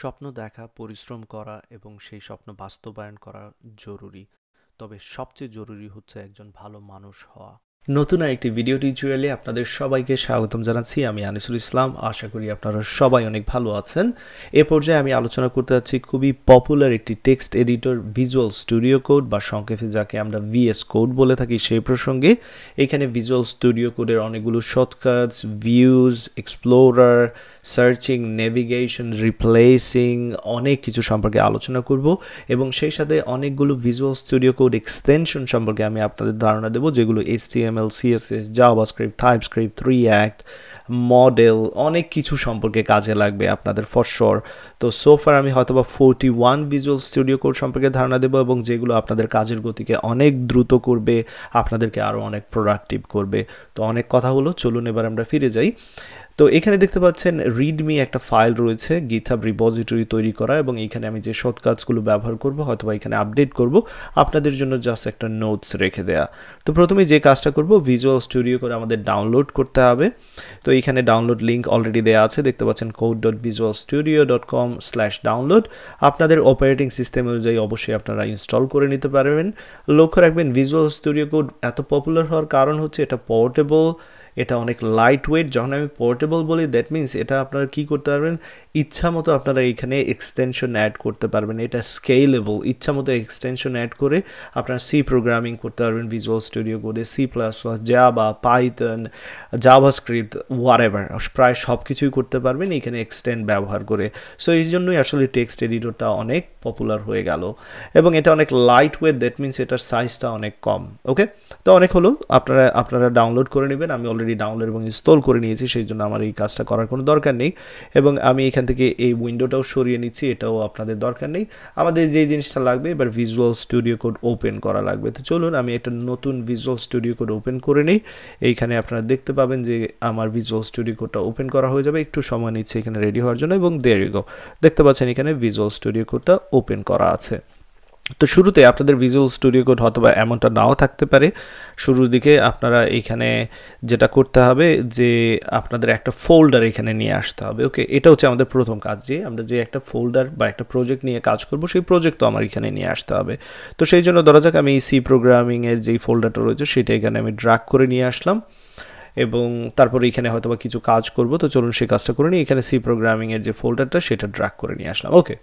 স্বপ্ন দেখা, পরিশ্রম করা এবং সেই স্বপ্ন বাস্তবায়ন করা জরুরি। তবে সবচেয়ে জরুরি হচ্ছে একজন ভালো মানুষ হওয়া। নতুন আরেকটি ভিডিও টিউটোরিয়ালে আপনাদের সবাইকে স্বাগতম জানাচ্ছি। আমি আনিসুল ইসলাম। আশা করি আপনারা সবাই অনেক ভালো আছেন। এ পর্যায়ে আমি আলোচনা করতে যাচ্ছি খুবই পপুলার একটি text editor visual studio code বা সংক্ষেপে যাকে আমরা ভিএস কোড বলে থাকি সেই প্রসঙ্গে। এখানে ভিজুয়াল স্টুডিও কোডের অনেকগুলো shortcuts, views, explorer, searching, navigation, replacing অনেক কিছু সম্পর্কে আলোচনা করব এবং সেই সাথে অনেকগুলো ভিজুয়াল স্টুডিও কোড এক্সটেনশন সম্পর্কে আমি আপনাদের ধারণা দেব, যেগুলো HTML, CSS, JavaScript, TypeScript, react, model অনেক কিছু সম্পর্কে কাজে লাগবে আপনাদের ফর শিওর। তো সোফার আমি হয়তোবা 41 ভিজুয়াল স্টুডিও কোড সম্পর্কে ধারণা দেব এবং যেগুলো আপনাদের কাজের গতিকে অনেক দ্রুত করবে, আপনাদেরকে আরও অনেক প্রোডাক্টিভ করবে। তো অনেক কথা হলো, চলুন এবার আমরা ফিরে যাই। তো এখানে দেখতে পাচ্ছেন রিডমি একটা ফাইল রয়েছে গিটহাব রিপোজিটরি তৈরি করা, এবং এইখানে আমি যে শর্টকাটসগুলো ব্যবহার করব হয়তোবা এখানে আপডেট করব আপনাদের জন্য, জাস্ট একটা নোটস রেখে দেয়া। তো প্রথমে যে কাজটা করব, ভিজুয়াল স্টুডিও করে আমাদের ডাউনলোড করতে হবে। তো এখানে ডাউনলোড লিঙ্ক অলরেডি দেওয়া আছে, দেখতে পাচ্ছেন code.visualstudio.com/download। আপনাদের অপারেটিং সিস্টেম অনুযায়ী অবশ্যই আপনারা ইনস্টল করে নিতে পারবেন। লক্ষ্য রাখবেন ভিজুয়াল স্টুডিও কোড এত পপুলার হওয়ার কারণ হচ্ছে এটা পোর্টেবল, এটা অনেক লাইট ওয়েট। যখন আমি পোর্টেবল বলি দ্যাট মিনস এটা আপনারা কী করতে পারবেন, ইচ্ছা মতো আপনারা এখানে এক্সটেনশন অ্যাড করতে পারবেন। এটা স্কেলেবল, ইচ্ছা মতো এক্সটেনশন অ্যাড করে আপনারা সি প্রোগ্রামিং করতে পারবেন ভিজুয়াল স্টুডিও কোডে, C++, Java, Python, JavaScript, whatever, প্রায় সব কিছুই করতে পারবেন এখানে এক্সটেন্ড ব্যবহার করে। সো এই জন্যই আসলে টেক্সট এডিটরটা অনেক পপুলার হয়ে গেল এবং এটা অনেক লাইট ওয়েট, দ্যাট মিনস এটার সাইজটা অনেক কম। ওকে, তো অনেক হলো, আপনারা ডাউনলোড করে নেবেন। আমি অলরেডি ডাউনলোড এবং ইনস্টল করে নিয়েছি, সেই জন্য আমার এই কাজটা করার কোনো দরকার নেই এবং আমি এখান থেকে এই উইন্ডোটাও সরিয়ে নিচ্ছি, এটাও আপনাদের দরকার নেই। আমাদের যে জিনিসটা লাগবে এবার ভিজুয়াল স্টুডিও কোড ওপেন করা লাগবে। তো চলুন আমি একটা নতুন ভিজুয়াল স্টুডিও কোড ওপেন করে নিই। এইখানে আপনারা দেখতে পাবেন যে আমার ভিজুয়াল স্টুডিও কোডটা ওপেন করা হয়ে যাবে, একটু সময় নিচ্ছে এখানে রেডি হওয়ার জন্য, এবং দেয়ার ইউ গো, দেখতে পাচ্ছেন এখানে ভিজুয়াল স্টুডিও কোডটা ওপেন করা আছে। তো শুরুতে আপনাদের ভিজুয়াল স্টুডিও কোড হয়তোবা এমনটা নাও থাকতে পারে। শুরুর দিকে আপনারা এখানে যেটা করতে হবে যে আপনাদের একটা ফোল্ডার এখানে নিয়ে আসতে হবে। ওকে, এটা হচ্ছে আমাদের প্রথম কাজ, যে আমরা যে একটা ফোল্ডার বা একটা প্রজেক্ট নিয়ে কাজ করব সেই প্রজেক্ট তো আমার এখানে নিয়ে আসতে হবে। তো সেই জন্য ধরা যাক আমি সি প্রোগ্রামিংয়ের যেই ফোল্ডারটা রয়েছে সেটা এখানে আমি ড্র্যাগ করে নিয়ে আসলাম এবং তারপরে এখানে হয়তোবা কিছু কাজ করব। তো চলুন সেই কাজটা করে নিই। এখানে সি প্রোগ্রামিংয়ের যে ফোল্ডারটা সেটা ড্র্যাগ করে নিয়ে আসলাম। ওকে,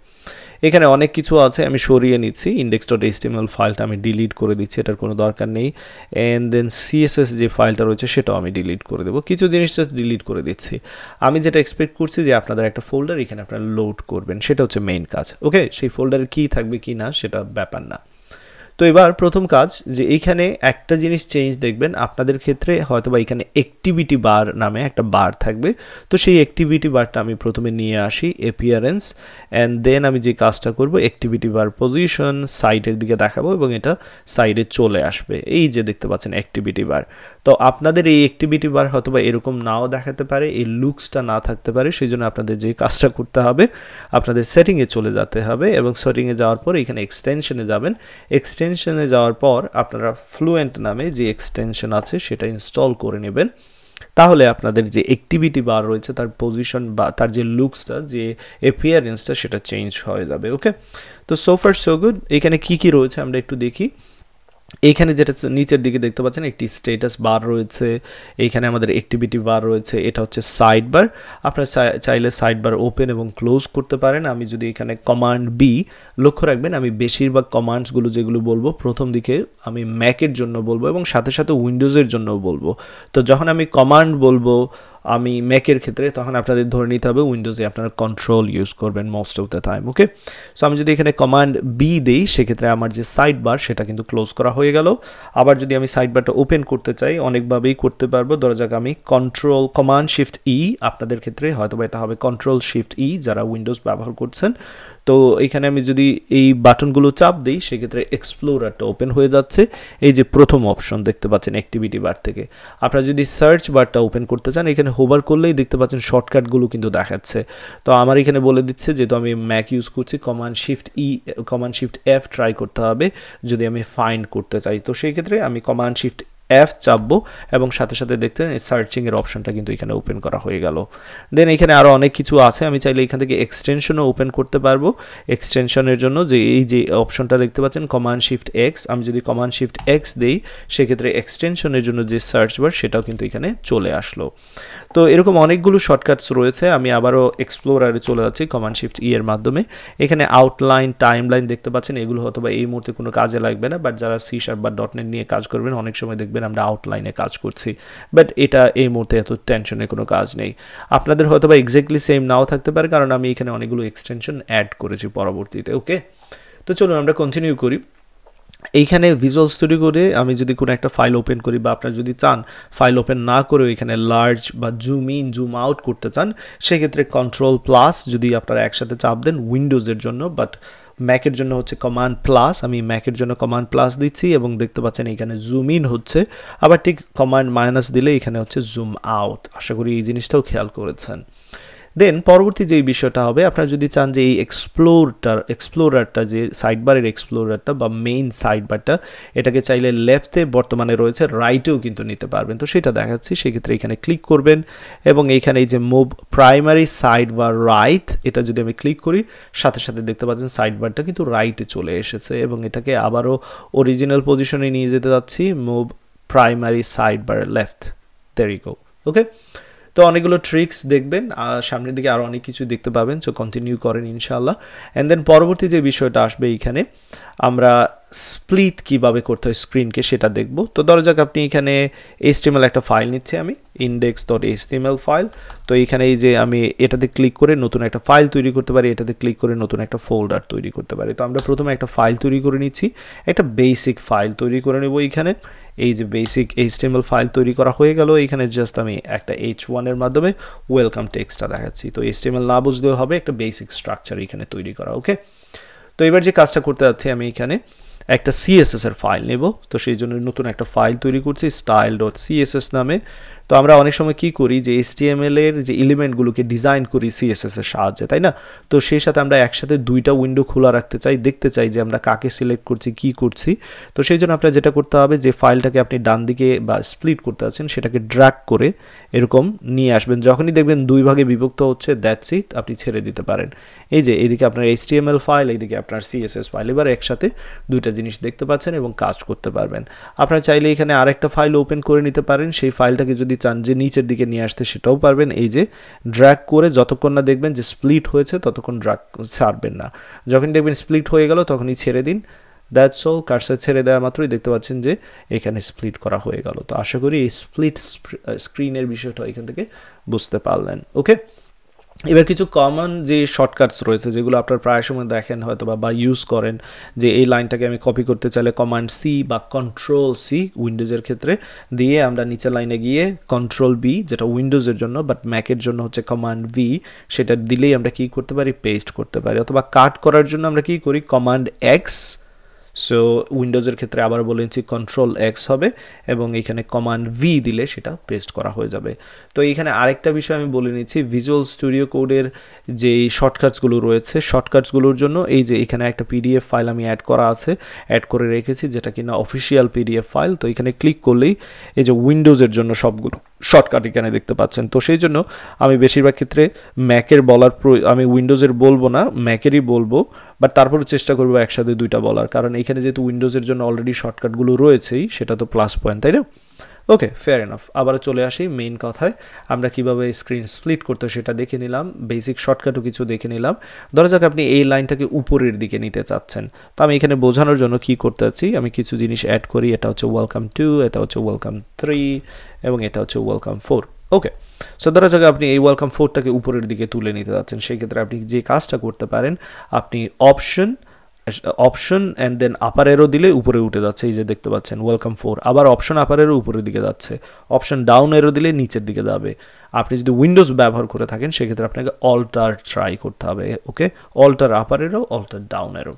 এখানে অনেক কিছু আছে, আমি সরিয়ে নিচ্ছি। index.html ফাইলটা আমি ডিলিট করে দিচ্ছি, এটার কোনো দরকার নেই। অ্যান্ড দেন CSS যে ফাইলটা রয়েছে সেটাও আমি ডিলিট করে দেবো, কিছু জিনিস ডিলিট করে দিচ্ছি। আমি যেটা এক্সপেক্ট করছি যে আপনাদের একটা ফোল্ডার এখানে আপনারা লোড করবেন, সেটা হচ্ছে মেইন কাজ। ওকে, সেই ফোল্ডারে কী থাকবে কি না সেটা ব্যাপার না। তো এবার প্রথম কাজ, যে এইখানে একটা জিনিস চেঞ্জ দেখবেন আপনাদের ক্ষেত্রে, হয়তো বা এখানে অ্যাক্টিভিটি বার নামে একটা বার থাকবে। তো সেই অ্যাক্টিভিটি বারটা আমি প্রথমে নিয়ে আসি অ্যাপিয়ারেন্স, অ্যান্ড দেন আমি যে কাজটা করব অ্যাক্টিভিটি বার পজিশন সাইডের দিকে দেখাবো এবং এটা সাইডে চলে আসবে। এই যে দেখতে পাচ্ছেন অ্যাক্টিভিটি বার। তো আপনাদের এই অ্যাক্টিভিটি বার হয়তো বা এরকম নাও দেখাতে পারে, এই লুকসটা না থাকতে পারে। সেই জন্য আপনাদের যে কাজটা করতে হবে, আপনাদের সেটিংয়ে চলে যেতে হবে এবং সেটিংয়ে যাওয়ার পর এখানে এক্সটেনশনে যাবেন। এক্সটেনশনে যাওয়ার পর আপনারা ফ্লুয়েন্ট নামে যে এক্সটেনশন আছে সেটা ইনস্টল করে নেবেন। তাহলে আপনাদের যে অ্যাক্টিভিটি বার রয়েছে তার পজিশন বা তার যে লুকসটা, যে অ্যাপিয়ারেন্সটা সেটা চেঞ্জ হয়ে যাবে। ওকে, তো সো ফার সো গুড। এখানে কি কি রয়েছে আমরা একটু দেখি। এইখানে যেটা নিচের দিকে দেখতে পাচ্ছেন একটি স্ট্যাটাস বার রয়েছে, এইখানে আমাদের অ্যাক্টিভিটি বার রয়েছে, এটা হচ্ছে সাইড বার। আপনারা চাইলে সাইড বার ওপেন এবং ক্লোজ করতে পারেন। আমি যদি এখানে কমান্ড বি, লক্ষ্য রাখবেন আমি বেশিরভাগ কমান্ডসগুলো যেগুলো বলবো প্রথম দিকে আমি ম্যাকের জন্য বলবো এবং সাথে সাথে উইন্ডোজের জন্যও বলবো। তো যখন আমি কমান্ড বলবো আমি ম্যাকের ক্ষেত্রে, তখন আপনাদের ধরে নিতে হবে উইন্ডোজে আপনারা কন্ট্রোল ইউজ করবেন most of the time. Okay, so আমি যদি এখানে কমান্ড বি দিই সেক্ষেত্রে আমার যে সাইড বার সেটা কিন্তু ক্লোজ করা হয়ে গেল। আবার যদি আমি সাইড বারটা ওপেন করতে চাই অনেকভাবেই করতে পারবো। ধরা যাক আমি কমান্ড শিফট ই, আপনাদের ক্ষেত্রে হয়তো বা এটা হবে কন্ট্রোল শিফট ই যারা উইন্ডোজ ব্যবহার করছেন। তো এখানে আমি যদি এই বাটনগুলো চাপ দিই সেক্ষেত্রে এক্সপ্লোরারটা ওপেন হয়ে যাচ্ছে। এই যে প্রথম অপশন দেখতে পাচ্ছেন অ্যাক্টিভিটি বার থেকে। আপনারা যদি সার্চ বারটা ওপেন করতে চান এখানে হোভার করলেই দেখতে পাচ্ছেন শর্টকাটগুলো কিন্তু দেখাচ্ছে। তো আমার এখানে বলে দিচ্ছে যেহেতু আমি ম্যাক ইউজ করছি কমান্ড শিফট এফ ট্রাই করতে হবে যদি আমি ফাইন্ড করতে চাই। তো সেই ক্ষেত্রে আমি কমান্ড শিফট F চাপবো এবং সাথে সাথে দেখতে সার্চিং এর অপশনটা কিন্তু এখানে ওপেন করা হয়ে গেল। দেন এখানে আরো অনেক কিছু আছে, আমি চাইলে এখান থেকে এক্সটেনশনও ওপেন করতে পারবো। এক্সটেনশনের জন্য যে এই যে অপশনটা দেখতে পাচ্ছেন কমান্ড শিফট এক্স, আমি যদি কমান্ড শিফট এক্স দেই সেক্ষেত্রে এক্সটেনশনের জন্য যে সার্চ বার সেটাও কিন্তু এখানে চলে আসলো। তো এরকম অনেকগুলো শর্টকাটস রয়েছে। আমি আবারও এক্সপ্লোরারে চলে যাচ্ছি কমান্ড শিফট ই এর মাধ্যমে। এখানে আউটলাইন, টাইমলাইন দেখতে পাচ্ছেন, এগুলো হয়তো বা এই মুহূর্তে কোনো কাজে লাগবে না, বাট যারা সি শার্প বা ডটনেট নিয়ে কাজ করবেন অনেক সময় দেখবেন আমরা আউটলাইনে কাজ করছি, বাট এটা এই মুহূর্তে এত টেনশনের কোনো কাজ নেই। আপনাদের হয়তো বা এক্স্যাক্টলি সেম নাও থাকতে পারে, কারণ আমি এখানে অনেকগুলো এক্সটেনশন অ্যাড করেছি পরবর্তীতে। ওকে, তো চলুন আমরা কন্টিনিউ করি। এইখানে ভিজুয়াল স্টুডিও কোডে আমি যদি কোনো একটা ফাইল ওপেন করি বা আপনারা যদি চান ফাইল ওপেন না করেও এখানে লার্জ বা জুম ইন জুম আউট করতে চান, সেক্ষেত্রে কন্ট্রোল প্লাস যদি আপনারা একসাথে চাপ দেন উইন্ডোজের জন্য, বাট ম্যাকের জন্য হচ্ছে কমান্ড প্লাস। আমি ম্যাকের জন্য কমান্ড প্লাস দিচ্ছি এবং দেখতে পাচ্ছেন এখানে জুম ইন হচ্ছে, আবার ঠিক কমান্ড মাইনাস দিলে এখানে হচ্ছে জুম আউট। আশা করি এই জিনিসটাও খেয়াল করেছেন। দেন পরবর্তী যেই বিষয়টা হবে, আপনারা যদি চান যে এই এক্সপ্লোরারটা যে সাইডবারের এক্সপ্লোরারটা বা মেইন সাইডবারটা, এটাকে চাইলে লেফটে বর্তমানে রয়েছে, রাইটেও কিন্তু নিতে পারবেন। তো সেটা দেখাচ্ছি, সেক্ষেত্রে এখানে ক্লিক করবেন এবং এইখানে এই যে মুভ প্রাইমারি সাইড বা রাইট, এটা যদি আমি ক্লিক করি সাথে সাথে দেখতে পাচ্ছেন সাইডবারটা কিন্তু রাইটে চলে এসেছে এবং এটাকে আবারও অরিজিনাল পজিশনে নিয়ে যেতে যাচ্ছি, move primary side bar left, there you go. Okay, তো অনেকগুলো ট্রিক্স দেখবেন, সামনের দিকে আরও অনেক কিছু দেখতে পাবেন, সো কন্টিনিউ করেন ইনশাআল্লাহ। অ্যান্ড দেন পরবর্তী যে বিষয়টা আসবে এইখানে আমরা স্প্লিট কিভাবে করতে হয় স্ক্রিনকে সেটা দেখব। তো ধরা যাক আপনি এখানে HTML একটা ফাইল নিচ্ছি আমি, index.html ফাইল। তো এইখানে এই যে আমি এটাতে ক্লিক করে নতুন একটা ফাইল তৈরি করতে পারি, এটাতে ক্লিক করে নতুন একটা ফোল্ডার তৈরি করতে পারি। তো আমরা প্রথমে একটা ফাইল তৈরি করে নিচ্ছি, একটা বেসিক ফাইল তৈরি করে নেব। এইখানে এই যে বেসিক HTML ফাইল তৈরি করা হয়ে গেল, এখানে জাস্ট আমি একটা H1 এর মাধ্যমে ওয়েলকাম টেক্সটটা দেখাচ্ছি। তো HTML না বুঝলেও হবে, একটা বেসিক স্ট্রাকচার এখানে তৈরি করা। ওকে, তো এবার যে কাজটা করতে যাচ্ছি আমি এখানে একটা CSS এর ফাইল নেব। তো সেই জন্য নতুন একটা ফাইল তৈরি করছি style.css নামে। তো আমরা অনেক সময় কি করি যে HTML এর যে এলিমেন্টগুলোকে ডিজাইন করি CSS এর সাহায্যে, তাই না? তো সেই সাথে আমরা একসাথে দুইটা উইন্ডো খোলা রাখতে চাই, দেখতে চাই যে আমরা কাকে সিলেক্ট করছি, কি করছি। তো সেই জন্য আপনার যেটা করতে হবে, যে ফাইলটাকে আপনি ডান দিকে বা স্প্লিট করতে আছেন সেটাকে ড্র্যাগ করে এরকম নিয়ে আসবেন। যখনই দেখবেন দুই ভাগে বিভক্ত হচ্ছে, দ্যাটস ইট, আপনি ছেড়ে দিতে পারেন। এই যে এইদিকে আপনার HTML ফাইল, এইদিকে আপনার CSS ফাইল, এবার একসাথে দুইটা জিনিস দেখতে পাচ্ছেন এবং কাজ করতে পারবেন। আপনারা চাইলে এখানে আরেকটা ফাইল ওপেন করে নিতে পারেন, সেই ফাইলটাকে যদি চান যে নিচের দিকে নিয়ে আসতে সেটাও পারবেন। এই যে ড্র্যাগ করে যতক্ষণ না দেখবেন যে স্প্লিট হয়েছে ততক্ষণ ড্র্যাগ ছাড়বেন না, যখন দেখবেন স্প্লিট হয়ে গেল তখনই ছেড়ে দিন। That's all. কার্সার ছেড়ে দেওয়া মাত্রই দেখতে পাচ্ছেন যে এখানে স্প্লিট করা হয়ে গেল। তো আশা করি এই স্প্লিট স্ক্রিনের বিষয়টা এখান থেকে বুঝতে পারলেন। ওকে, এবার কিছু কমন যে শর্টকাটস রয়েছে যেগুলো আপনার প্রায় সময় দেখেন হয়তো বা ইউজ করেন, যে এই লাইনটাকে আমি কপি করতে চাইলে কমান্ড সি বা কন্ট্রোল সি উইন্ডোজের ক্ষেত্রে দিয়ে আমরা নিচের লাইনে গিয়ে কন্ট্রোল বি, যেটা উইন্ডোজের জন্য, বাট ম্যাকের জন্য হচ্ছে কমান্ড ভি, সেটা দিলেই আমরা কি করতে পারি, পেস্ট করতে পারি। অথবা কাট করার জন্য আমরা কি করি, কমান্ড এক্স। সো উইন্ডোজের ক্ষেত্রে আবার বলেছি কন্ট্রোল এক্স হবে এবং এখানে কমান্ড ভি দিলে সেটা পেস্ট করা হয়ে যাবে। তো এখানে আরেকটা বিষয় আমি বলে নিচ্ছি, ভিজুয়াল স্টুডিও কোডের যেই শর্টকাটসগুলো রয়েছে, শর্টকাটসগুলোর জন্য এই যে এখানে একটা PDF ফাইল আমি অ্যাড করা আছে, অ্যাড করে রেখেছি, যেটা কিনা অফিসিয়াল PDF ফাইল। তো এখানে ক্লিক করলেই এই যে উইন্ডোজের জন্য সবগুলো শর্টকাট এখানে দেখতে পাচ্ছেন। তো সেই জন্য আমি বেশিরভাগ ক্ষেত্রে ম্যাকের বলার, আমি উইন্ডোজের বলবো না, ম্যাকেরই বলবো, বাট তারপরে চেষ্টা করবো একসাথে দুইটা বলার, কারণ এখানে যেহেতু উইন্ডোজের জন্য অলরেডি শর্টকাটগুলো রয়েছেই, সেটা তো প্লাস পয়েন্ট, তাই না? ওকে, ফেয়ার এনাফ। আবার চলে আসি মেইন কথায়, আমরা কিভাবে স্ক্রিন স্প্লিট করতে সেটা দেখে নিলাম, বেসিক শর্টকাটও কিছু দেখে নিলাম। ধরা যাক আপনি এই লাইনটাকে উপরের দিকে নিতে চাচ্ছেন, তো আমি এখানে বোঝানোর জন্য কি করতে চাচ্ছি, আমি কিছু জিনিস অ্যাড করি। এটা হচ্ছে ওয়েলকাম 2, এটা হচ্ছে ওয়েলকাম 3 এবং এটা হচ্ছে ওয়েলকাম 4। ওকে, সো ধরা যাক আপনি এই ওয়েলকাম 4টাকে উপরের দিকে তুলে নিতে যাচ্ছেন, সেক্ষেত্রে আপনি যে কাজটা করতে পারেন, আপনি অপশন অ্যান্ড দেন আপার এরো দিলে উপরে উঠে যাচ্ছে, এই যে দেখতে পাচ্ছেন ওয়েলকাম 4। আবার অপশন আপার এরো উপরের দিকে যাচ্ছে, অপশন ডাউন এরো দিলে নিচের দিকে যাবে। আপনি যদি উইন্ডোজ ব্যবহার করে থাকেন সেক্ষেত্রে আপনাকে অল্টার ট্রাই করতে হবে। Okay, alt upper arrow, alt down arrow.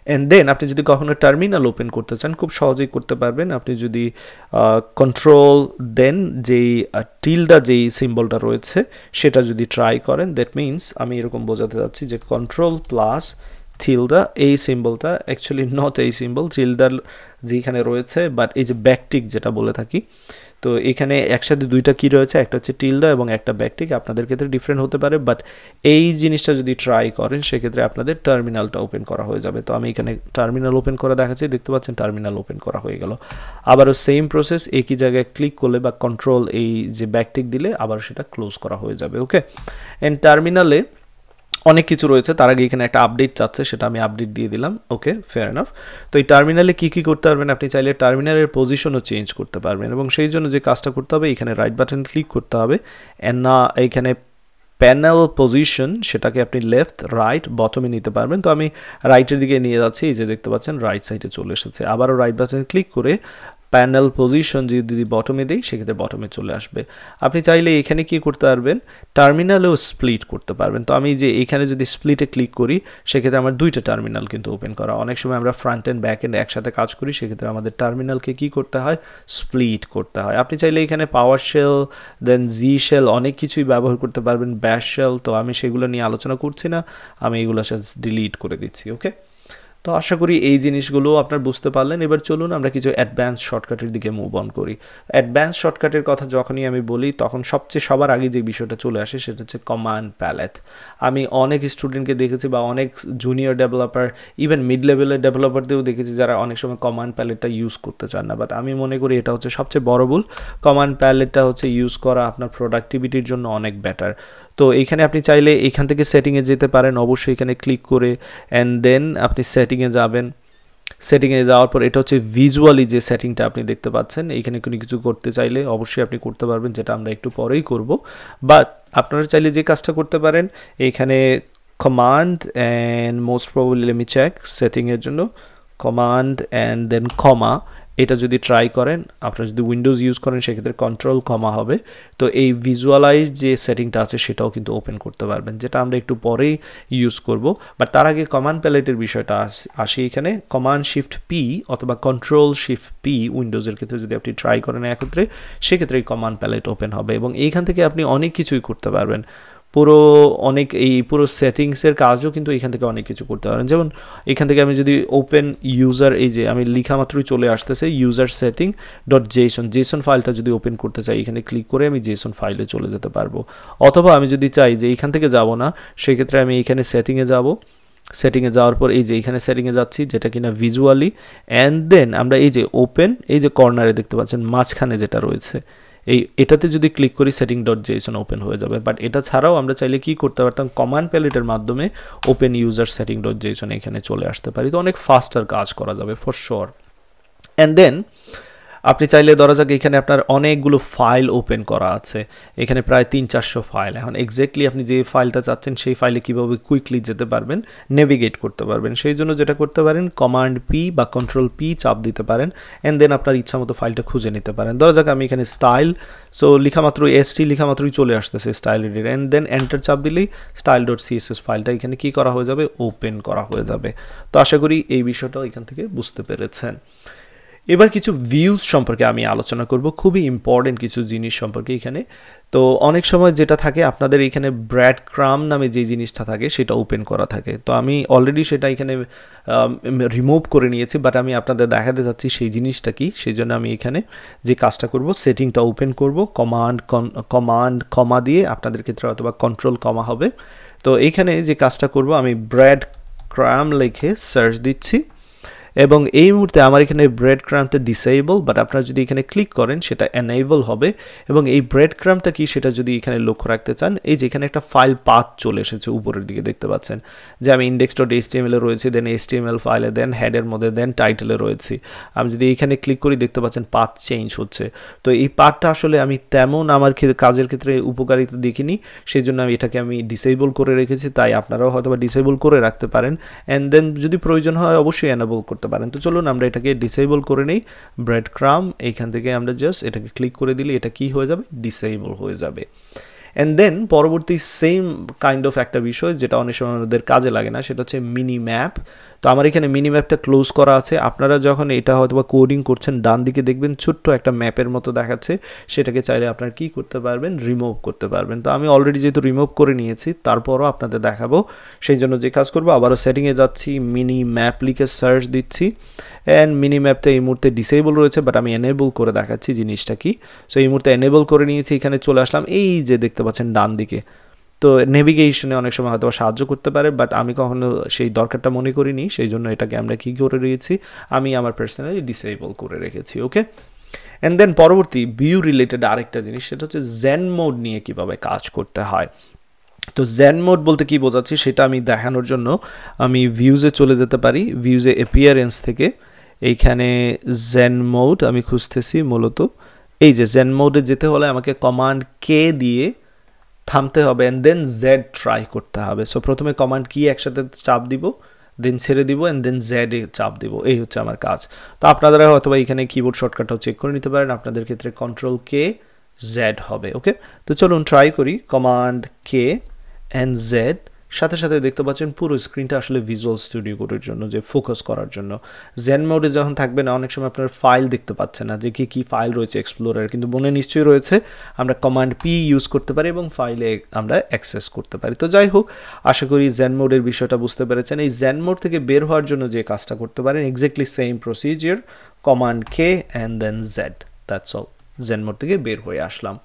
And then আপনি যদি কখনো টার্মিনাল ওপেন করতে চান খুব সহজেই করতে পারবেন। আপনি যদি কন্ট্রোল দেন যেই টিলডা যেই সিম্বলটা রয়েছে সেটা যদি ট্রাই করেন, দ্যাট মিনস আমি এরকম বোঝাতে চাচ্ছি যে কন্ট্রোল প্লাস tilde এই সিম্বলটা অ্যাকচুয়ালি নট এই সিম্বল, tilde যেখানে রয়েছে, বাট এই যে ব্যাকটিক যেটা বলে থাকি, তো এখানে একসাথে দুইটা কি রয়েছে, একটা হচ্ছে tilde এবং একটা ব্যাকটিক। আপনাদের ক্ষেত্রে ডিফারেন্ট হতে পারে, বাট এই জিনিসটা যদি ট্রাই করেন সেক্ষেত্রে আপনাদের টার্মিনালটা ওপেন করা হয়ে যাবে। তো আমি এখানে টার্মিনাল ওপেন করে দেখাচ্ছি, দেখতে পাচ্ছেন টার্মিনাল ওপেন করা হয়ে গেল। আবারও সেম প্রসেস, একই জায়গায় ক্লিক করলে বা কন্ট্রোল এই যে ব্যাকটিক দিলে আবার সেটা ক্লোজ করা হয়ে যাবে। ওকে, এন্ড টার্মিনালে অনেক কিছু রয়েছে, তার আগে এখানে একটা আপডেট চাচ্ছে, সেটা আমি আপডেট দিয়ে দিলাম। ওকে, ফেয়ার এনাফ। তো এই টার্মিনালে কী কী করতে পারবেন, আপনি চাইলে টার্মিনালের পজিশনও চেঞ্জ করতে পারবেন, এবং সেই জন্য যে কাজটা করতে হবে, এখানে রাইট বাটন ক্লিক করতে হবে, অ্যান্ড না এইখানে প্যানেল পজিশন সেটাকে আপনি লেফট রাইট বটমে নিতে পারবেন। তো আমি রাইটের দিকে নিয়ে যাচ্ছি, এই যে দেখতে পাচ্ছেন রাইট সাইডে চলে এসেছে। আবারও রাইট বাটন ক্লিক করে প্যানেল পজিশন যদি বটমে দিই সেক্ষেত্রে বটমে চলে আসবে। আপনি চাইলে এখানে কি করতে পারবেন, টার্মিনালেও স্প্লিট করতে পারবেন। তো আমি যে এখানে যদি স্প্লিটে ক্লিক করি সেক্ষেত্রে আমার দুইটা টার্মিনাল কিন্তু ওপেন করা। অনেক সময় আমরা ফ্রন্ট এন্ড ব্যাক এন্ড একসাথে কাজ করি, সেক্ষেত্রে আমাদের টার্মিনালকে কি করতে হয়, স্প্লিট করতে হয়। আপনি চাইলে এখানে পাওয়ার শেল, দেন জি শেল, অনেক কিছুই ব্যবহার করতে পারবেন, ব্যাশ শেল। তো আমি সেগুলো নিয়ে আলোচনা করছি না, আমি এগুলো ডিলিট করে দিচ্ছি। ওকে, তো আশা করি এই জিনিসগুলো আপনার বুঝতে পারলেন। এবার চলুন আমরা কিছু অ্যাডভান্স শর্টকাটের দিকে মুভ অন করি। অ্যাডভান্স শর্টকাটের কথা যখনই আমি বলি তখন সবার আগে যে বিষয়টা চলে আসে সেটা হচ্ছে কমান্ড প্যালেট। আমি অনেক স্টুডেন্টকে দেখেছি বা অনেক জুনিয়র ডেভেলপার, ইভেন মিড লেভেলের ডেভেলপারদেরও দেখেছি যারা অনেক সময় কমান্ড প্যালেটটা ইউজ করতে চান না, বাট আমি মনে করি এটা হচ্ছে সবচেয়ে বড় ভুল। কমান্ড প্যালেটটা হচ্ছে ইউজ করা আপনার প্রোডাক্টিভিটির জন্য অনেক বেটার। তো এইখানে আপনি চাইলে এইখান থেকে সেটিংয়ে যেতে পারেন, অবশ্যই এখানে ক্লিক করে, অ্যান্ড দেন আপনি সেটিংয়ে যাবেন। সেটিংয়ে যাওয়ার পর এটা হচ্ছে ভিজুয়ালি যে সেটিংটা আপনি দেখতে পাচ্ছেন, এইখানে কোনো কিছু করতে চাইলে অবশ্যই আপনি করতে পারবেন, যেটা আমরা একটু পরেই করব। বাট আপনারা চাইলে যে কাজটা করতে পারেন, এইখানে কমান্ড অ্যান্ড মোস্ট প্রবাবলি আমি চেক সেটিংয়ের জন্য কমান্ড অ্যান্ড দেন কমা, এটা যদি ট্রাই করেন, আপনারা যদি উইন্ডোজ ইউজ করেন সেক্ষেত্রে কন্ট্রোল কমা হবে। তো এই ভিজুয়ালাইজ যে সেটিংটা আছে সেটাও কিন্তু ওপেন করতে পারবেন, যেটা আমরা একটু পরেই ইউজ করব। বাট তার আগে কমান্ড প্যালেটের বিষয়টা আসি। এখানে কমান্ড শিফট পি অথবা কন্ট্রোল শিফট পি উইন্ডোজের ক্ষেত্রে যদি আপনি ট্রাই করেন একত্রে, সেক্ষেত্রে এই কমান্ড প্যালেট ওপেন হবে এবং এইখান থেকে আপনি অনেক কিছুই করতে পারবেন। এই পুরো সেটিংসের কাজও কিন্তু এখান থেকে অনেক কিছু করতে পারেন। যেমন এখান থেকে আমি যদি ওপেন ইউজার, এই যে আমি লেখা মাত্রই চলে আসতেছে ইউজার সেটিং ডট জেসন ফাইলটা যদি ওপেন করতে চাই, এখানে ক্লিক করে আমি জেসন ফাইলে চলে যেতে পারবো। অথবা আমি যদি চাই যে এইখান থেকে যাব না, সেক্ষেত্রে আমি এখানে সেটিংয়ে যাব। সেটিংয়ে যাওয়ার পর এই যে এখানে সেটিংয়ে যাচ্ছি, যেটা কিনা ভিজুয়ালি, অ্যান্ড দেন আমরা এই যে ওপেন, এই যে কর্নারে দেখতে পাচ্ছেন মাঝখানে যেটা রয়েছে, এটাতে যদি ক্লিক করি সেটিং ডট জেসন ওপেন হয়ে যাবে। বাট এটা ছাড়াও আমরা চাইলে কি করতে পারতাম, কমান্ড প্যালেটের মাধ্যমে open user setting dot Jason এখানে চলে আসতে পারি। তো অনেক ফাস্টার কাজ করা যাবে ফর শিওর। অ্যান্ড দেন আপনি চাইলে ধরা যাক এখানে আপনার অনেকগুলো ফাইল ওপেন করা আছে, এখানে প্রায় 300-400 ফাইল। এখন এক্স্যাক্টলি আপনি যে ফাইলটা চাচ্ছেন সেই ফাইলে কীভাবে কুইকলি যেতে পারবেন, নেভিগেট করতে পারবেন, সেই জন্য যেটা করতে পারেন কমান্ড পি বা কন্ট্রোল পি চাপ দিতে পারেন, অ্যান্ড দেন আপনার ইচ্ছা মতো ফাইলটা খুঁজে নিতে পারেন। ধরা যাক আমি এখানে স্টাইল, সো লেখা মাত্রই এসটি লেখা মাত্রই চলে আসতেছে style editor, and then enter চাপ দিলেই স্টাইল ডট সিএসএস ফাইলটা এখানে কী করা হয়ে যাবে, ওপেন করা হয়ে যাবে। তো আশা করি এই বিষয়টাও এখান থেকে বুঝতে পেরেছেন। এবার কিছু ভিউজ সম্পর্কে আমি আলোচনা করব, খুবই ইম্পর্টেন্ট কিছু জিনিস সম্পর্কে এখানে। তো অনেক সময় যেটা থাকে আপনাদের এখানে ব্র্যাড ক্রাম নামে যে জিনিসটা থাকে সেটা ওপেন করা থাকে। তো আমি অলরেডি সেটা এখানে রিমুভ করে নিয়েছি, বাট আমি আপনাদের দেখাতে চাচ্ছি সেই জিনিসটা কি। সেই জন্য আমি এখানে যে কাজটা করব, সেটিংটা ওপেন করব, কমান্ড কমা দিয়ে, আপনাদের ক্ষেত্রে অথবা কন্ট্রোল কমা হবে। তো এইখানে যে কাজটা করব, আমি ব্র্যাড ক্রাম লিখে সার্চ দিচ্ছি, এবং এই মুহূর্তে আমার এখানে ব্রেড ক্রামটা ডিসেবল, বাট আপনারা যদি এখানে ক্লিক করেন সেটা এনেবল হবে। এবং এই ব্রেড ক্রামটা কি সেটা যদি এখানে লক্ষ্য রাখতে চান, এই যে এখানে একটা ফাইল পাথ চলে এসেছে উপরের দিকে দেখতে পাচ্ছেন, যে আমি ইন্ডেক্স ডট এইচটিএমএল রয়েছে, দেন এইচটিএমএল ফাইলে, দেন হেডের মধ্যে, দেন টাইটেলে রয়েছি। আমি যদি এখানে ক্লিক করি দেখতে পাচ্ছেন পাথ চেঞ্জ হচ্ছে। তো এই পাথটা আসলে আমি তেমন আমার কাজের ক্ষেত্রে উপকারিতা দেখিনি, সেই জন্য এটাকে আমি ডিসেবল করে রেখেছি। তাই আপনারাও হয়তো বা ডিসেবল করে রাখতে পারেন, অ্যান্ড দেন যদি প্রয়োজন হয় অবশ্যই এনেবল করতে পারেন। তো চলুন আমরা এটাকে ডিসেবল করে নেই, ব্রেড ক্রাম, এইখান থেকে আমরা জাস্ট এটাকে ক্লিক করে দিলে এটা কি হয়ে যাবে, ডিসেবল হয়ে যাবে। অ্যান্ড দেন পরবর্তী সেম কাইন্ড অফ একটা বিষয় যেটা অনেক সময় আমাদের কাজে লাগে না, সেটা হচ্ছে মিনি ম্যাপ। তো তো আমার এখানে মিনি ম্যাপটা ক্লোজ করা আছে। আপনারা যখন এটা হয়তো বা কোডিং করছেন ডান দিকে দেখবেন ছোট্ট একটা ম্যাপের মতো দেখাচ্ছে, সেটাকে চাইলে আপনারা কি করতে পারবেন, রিমুভ করতে পারবেন। তো আমি অলরেডি যেহেতু রিমুভ করে নিয়েছি তারপরও আপনাদের দেখাবো, সেই জন্য যে কাজ করবো আবারও সেটিংয়ে যাচ্ছি, মিনি ম্যাপ লিখে সার্চ দিচ্ছি অ্যান্ড মিনি ম্যাপটা এই মুহূর্তে ডিসেবল রয়েছে, বাট আমি এনেবল করে দেখাচ্ছি জিনিসটা কি। সো এই মুহূর্তে এনেবল করে নিয়েছি, এখানে চলে আসলাম, এই যে দেখতে পাচ্ছেন ডান দিকে। তো নেভিগেশনে অনেক সময় হয়তো সাহায্য করতে পারে, বাট আমি কখনো সেই দরকারটা মনে করিনি, সেই জন্য এটাকে আমরা কী করে রেখেছি, আমি আমার পার্সোনালি ডিসেবল করে রেখেছি। ওকে, অ্যান্ড দেন পরবর্তী ভিউ রিলেটেড আরেকটা জিনিস, সেটা হচ্ছে জেন মোড নিয়ে কীভাবে কাজ করতে হয়। তো জেন মোড বলতে কি বোঝাচ্ছি সেটা আমি দেখানোর জন্য আমি ভিউজে চলে যেতে পারি, ভিউজে অ্যাপিয়ারেন্স থেকে এইখানে জেন মোড আমি খুঁজতেছি মূলত। এই যে জেন মোডে যেতে হলে আমাকে কমান্ড কে দিয়ে থামতে হবে অ্যান্ড দেন জেড ট্রাই করতে হবে। সো প্রথমে কমান্ড কি একসাথে চাপ দিব, দেন ছেড়ে দিব অ্যান্ড দেন জেড এ চাপ দিব, এই হচ্ছে আমার কাজ। তো আপনারা হয়তো বা এখানে কিবোর্ড শর্টকাটটাও চেক করে নিতে পারেন, আপনাদের ক্ষেত্রে কন্ট্রোল কে জেড হবে। ওকে, তো চলুন ট্রাই করি, কমান্ড কে অ্যান্ড জেড, সাথে সাথে দেখতে পাচ্ছেন পুরো স্ক্রিনটা আসলে ভিজুয়াল স্টুডিও কোডের জন্য, যে ফোকাস করার জন্য। জেন মোডে যখন থাকবে না অনেক সময় আপনার ফাইল দেখতে পাচ্ছেন না যে কি ফাইল রয়েছে এক্সপ্লোরার, কিন্তু মনে নিশ্চয়ই রয়েছে, আমরা কমান্ড পি ইউজ করতে পারি এবং ফাইলে আমরা অ্যাক্সেস করতে পারি। তো যাই হোক, আশা করি জেন মোডের বিষয়টা বুঝতে পেরেছেন। এই জেন মোড থেকে বের হওয়ার জন্য যে কাজটা করতে পারেন, exactly same procedure, command K and then Z, that's all. Zen mode থেকে বের হয়ে আসলাম।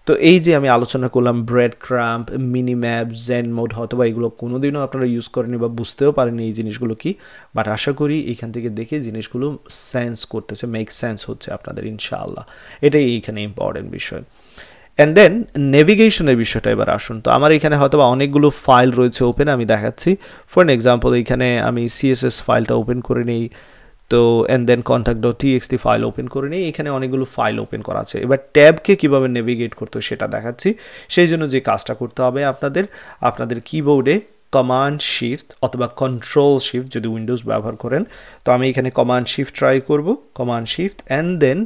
তো এই যে আমি আলোচনা করলাম breadcrumb, minimap, Zen mode, হয়তো বা এগুলো কোনোদিনও আপনারা ইউজ করেনি বা বুঝতেও পারেনি এই জিনিসগুলো কি, বাট আশা করি এখান থেকে দেখে জিনিসগুলো সেন্স করতেছে, মেক সেন্স হচ্ছে আপনাদের ইনশাআল্লাহ। এটাই এইখানে ইম্পর্টেন্ট বিষয়। অ্যান্ড দেন নেভিগেশনের বিষয়টা এবার আসুন। তো আমার এখানে হয়তো বা অনেকগুলো ফাইল রয়েছে ওপেন, আমি দেখাচ্ছি। ফর এন এক্সাম্পল এইখানে আমি সিএসএস ফাইলটা ওপেন করে নিই, তো and then contact.txt file open করে নিই, এখানে অনেকগুলো ফাইল ওপেন করা আছে। এবার ট্যাবকে কীভাবে নেভিগেট করতে সেটা দেখাচ্ছি। সেই জন্য যে কাজটা করতে হবে আপনাদের কিবোর্ডে কমান্ড শিফট অথবা কন্ট্রোল শিফট যদি উইন্ডোজ ব্যবহার করেন, তো আমি এখানে কমান্ড শিফট ট্রাই করব, কমান্ড শিফট অ্যান্ড দেন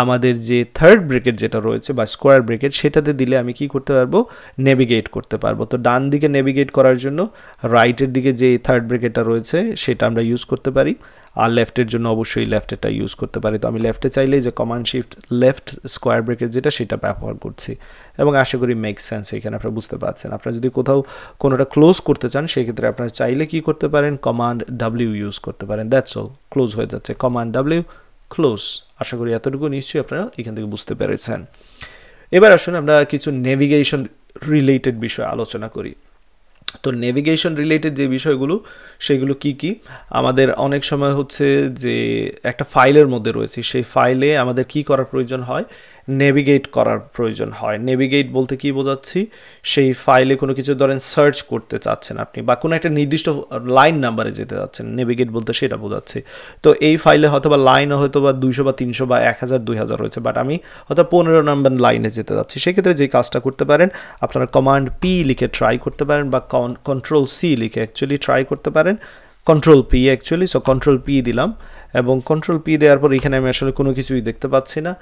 আমাদের যে থার্ড ব্রেকেট যেটা রয়েছে বা স্কোয়ার ব্রেকেট, সেটাতে দিলে আমি কি করতে পারবো, নেভিগেট করতে পারবো। তো ডান দিকে নেভিগেট করার জন্য রাইটের দিকে যে থার্ড ব্রেকেটটা রয়েছে সেটা আমরা ইউজ করতে পারি, আর লেফটের জন্য অবশ্যই লেফটেরটা ইউজ করতে পারি। তো আমি লেফটে চাইলেই যে command shift left square bracket যেটা, সেটা ব্যবহার করছি এবং আশা করি মেক সেন্স এখানে আপনারা বুঝতে পারছেন। আপনারা যদি কোথাও কোনোটা ক্লোজ করতে চান সেক্ষেত্রে আপনারা চাইলে কি করতে পারেন, কমান্ড ডাব্লিউ ইউজ করতে পারেন, দ্যাটস অল, ক্লোজ হয়ে যাচ্ছে, কমান্ড ডাব্লিউ ক্লোজ। আশা করি এতটুকু নিশ্চয়ই আপনারা এখান থেকে বুঝতে পেরেছেন। এবার আসুন আমরা কিছু নেভিগেশন রিলেটেড বিষয় আলোচনা করি। তো নেভিগেশন রিলেটেড যে বিষয়গুলো সেগুলো কি কি, আমাদের অনেক সময় হচ্ছে যে একটা ফাইলের মধ্যে রয়েছে, সেই ফাইলে আমাদের কি করার প্রয়োজন হয়, নেভিগেট করার প্রয়োজন হয়। নেভিগেট বলতে কি বোঝাচ্ছি, সেই ফাইলে কোনো কিছু ধরেন সার্চ করতে চাচ্ছেন আপনি বা কোনো একটা নির্দিষ্ট লাইন নাম্বারে যেতে চাচ্ছেন, নেভিগেট বলতে সেটা বোঝাচ্ছি। তো এই ফাইলে হয়তো বা লাইন হয়তো বা 200 বা 300 বা 1000 2000 রয়েছে, বাট আমি হয়তো 15 নম্বর লাইনে যেতে যাচ্ছি, সেক্ষেত্রে যে কাজটা করতে পারেন আপনারা কমান্ড পি লিখে ট্রাই করতে পারেন বা কন্ট্রোল সি লিখে অ্যাকচুয়ালি ট্রাই করতে পারেন, control P actually. So control P দিলাম এবং কন্ট্রোল পি দেওয়ার পর এখানে আমি আসলে কোনো কিছুই দেখতে পাচ্ছি না।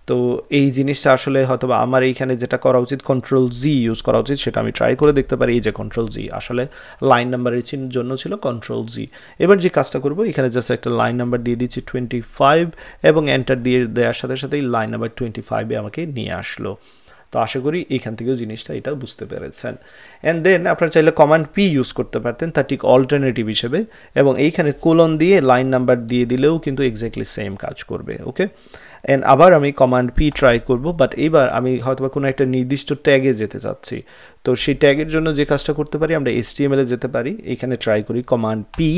তো এই জিনিসটা আসলে হয়তো বা আমার এইখানে যেটা করা উচিত, কন্ট্রোল জি ইউজ করা উচিত, সেটা আমি ট্রাই করে দেখতে পারি। এই যে কন্ট্রোল জি, আসলে লাইন নাম্বারের জন্য ছিল কন্ট্রোল জি। এবার যে কাজটা করব, এখানে জাস্ট একটা লাইন নাম্বার দিয়ে দিচ্ছি 25 এবং এন্টার দিয়ে দেওয়ার সাথে সাথেই লাইন নাম্বার 25-এ আমাকে নিয়ে আসলো। তো আশা করি এখান থেকেও জিনিসটা এটা বুঝতে পেরেছেন। অ্যান্ড দেন আপনারা চাইলে কমান্ড পি ইউজ করতে পারতেন তার ঠিক অল্টারনেটিভ হিসেবে, এবং এইখানে কোলন দিয়ে লাইন নাম্বার দিয়ে দিলেও কিন্তু এক্স্যাক্টলি সেম কাজ করবে। ওকে, অ্যান্ড আবার আমি কমান্ড পি ট্রাই করব, বাট এইবার আমি হয়তো কোনো একটা নির্দিষ্ট ট্যাগে যেতে চাচ্ছি। তো সেই ট্যাগের জন্য যে কাজটা করতে পারি, আমরা HTML-এ যেতে পারি, এখানে ট্রাই করি কমান্ড পি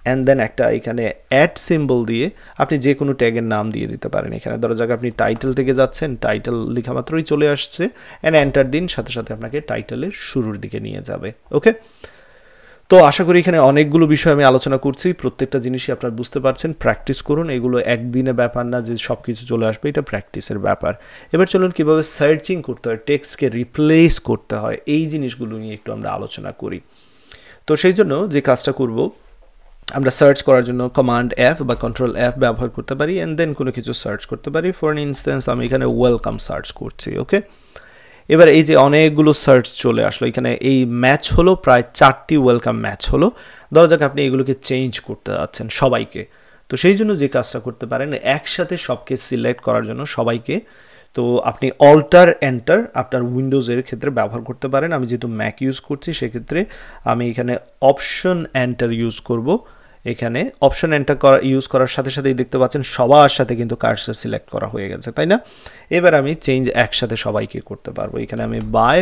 অ্যান্ড দেন একটা এখানে অ্যাড সিম্বল দিয়ে আপনি যে কোনো ট্যাগের নাম দিয়ে দিতে পারেন। এখানে ধরো জায়গায় আপনি টাইটেল থেকে যাচ্ছেন, টাইটেল লেখা মাত্রই চলে আসছে, অ্যান্ড এন্টার দিন, সাথে সাথে আপনাকে টাইটেলের শুরুর দিকে নিয়ে যাবে। ওকে, তো আশা করি এখানে অনেকগুলো বিষয় আমি আলোচনা করছি, প্রত্যেকটা জিনিসই আপনারা বুঝতে পারছেন। প্র্যাকটিস করুন, এগুলো একদিনে ব্যাপার না যে সব কিছু চলে আসবে, এটা প্র্যাকটিসের ব্যাপার। এবার চলুন কীভাবে সার্চিং করতে হয়, টেক্সটকে রিপ্লেস করতে হয়, এই জিনিসগুলো নিয়ে একটু আমরা আলোচনা করি। তো সেই জন্য যে কাজটা করব, আমরা সার্চ করার জন্য কমান্ড এফ বা কন্ট্রোল এফ ব্যবহার করতে পারি, অ্যান্ড দেন কোনো কিছু সার্চ করতে পারি। ফর ইনস্ট্যান্স আমি এখানে ওয়েলকাম সার্চ করছি। ওকে, এবার এই যে অনেকগুলো সার্চ চলে আসলো, এখানে এই ম্যাচ হলো প্রায় 4টি ওয়েলকাম ম্যাচ হলো। ধরা যাক আপনি এগুলোকে চেঞ্জ করতে যাচ্ছেন সবাইকে, তো সেই জন্য যে কাজটা করতে পারেন একসাথে সবকে সিলেক্ট করার জন্য সবাইকে, তো আপনি অল্টার এন্টার আপনার উইন্ডোজের ক্ষেত্রে ব্যবহার করতে পারেন। আমি যেহেতু ম্যাক ইউজ করছি সেক্ষেত্রে আমি এখানে অপশন এন্টার ইউজ করব। এখানে অপশন এন্টার ইউজ করার সাথে সাথেই দেখতে পাচ্ছেন সবার সাথে কিন্তু কার্সর সিলেক্ট করা হয়ে গেছে, তাই না? এবার আমি চেঞ্জ একসাথে সবাইকে করতে পারবো। এখানে আমি বাই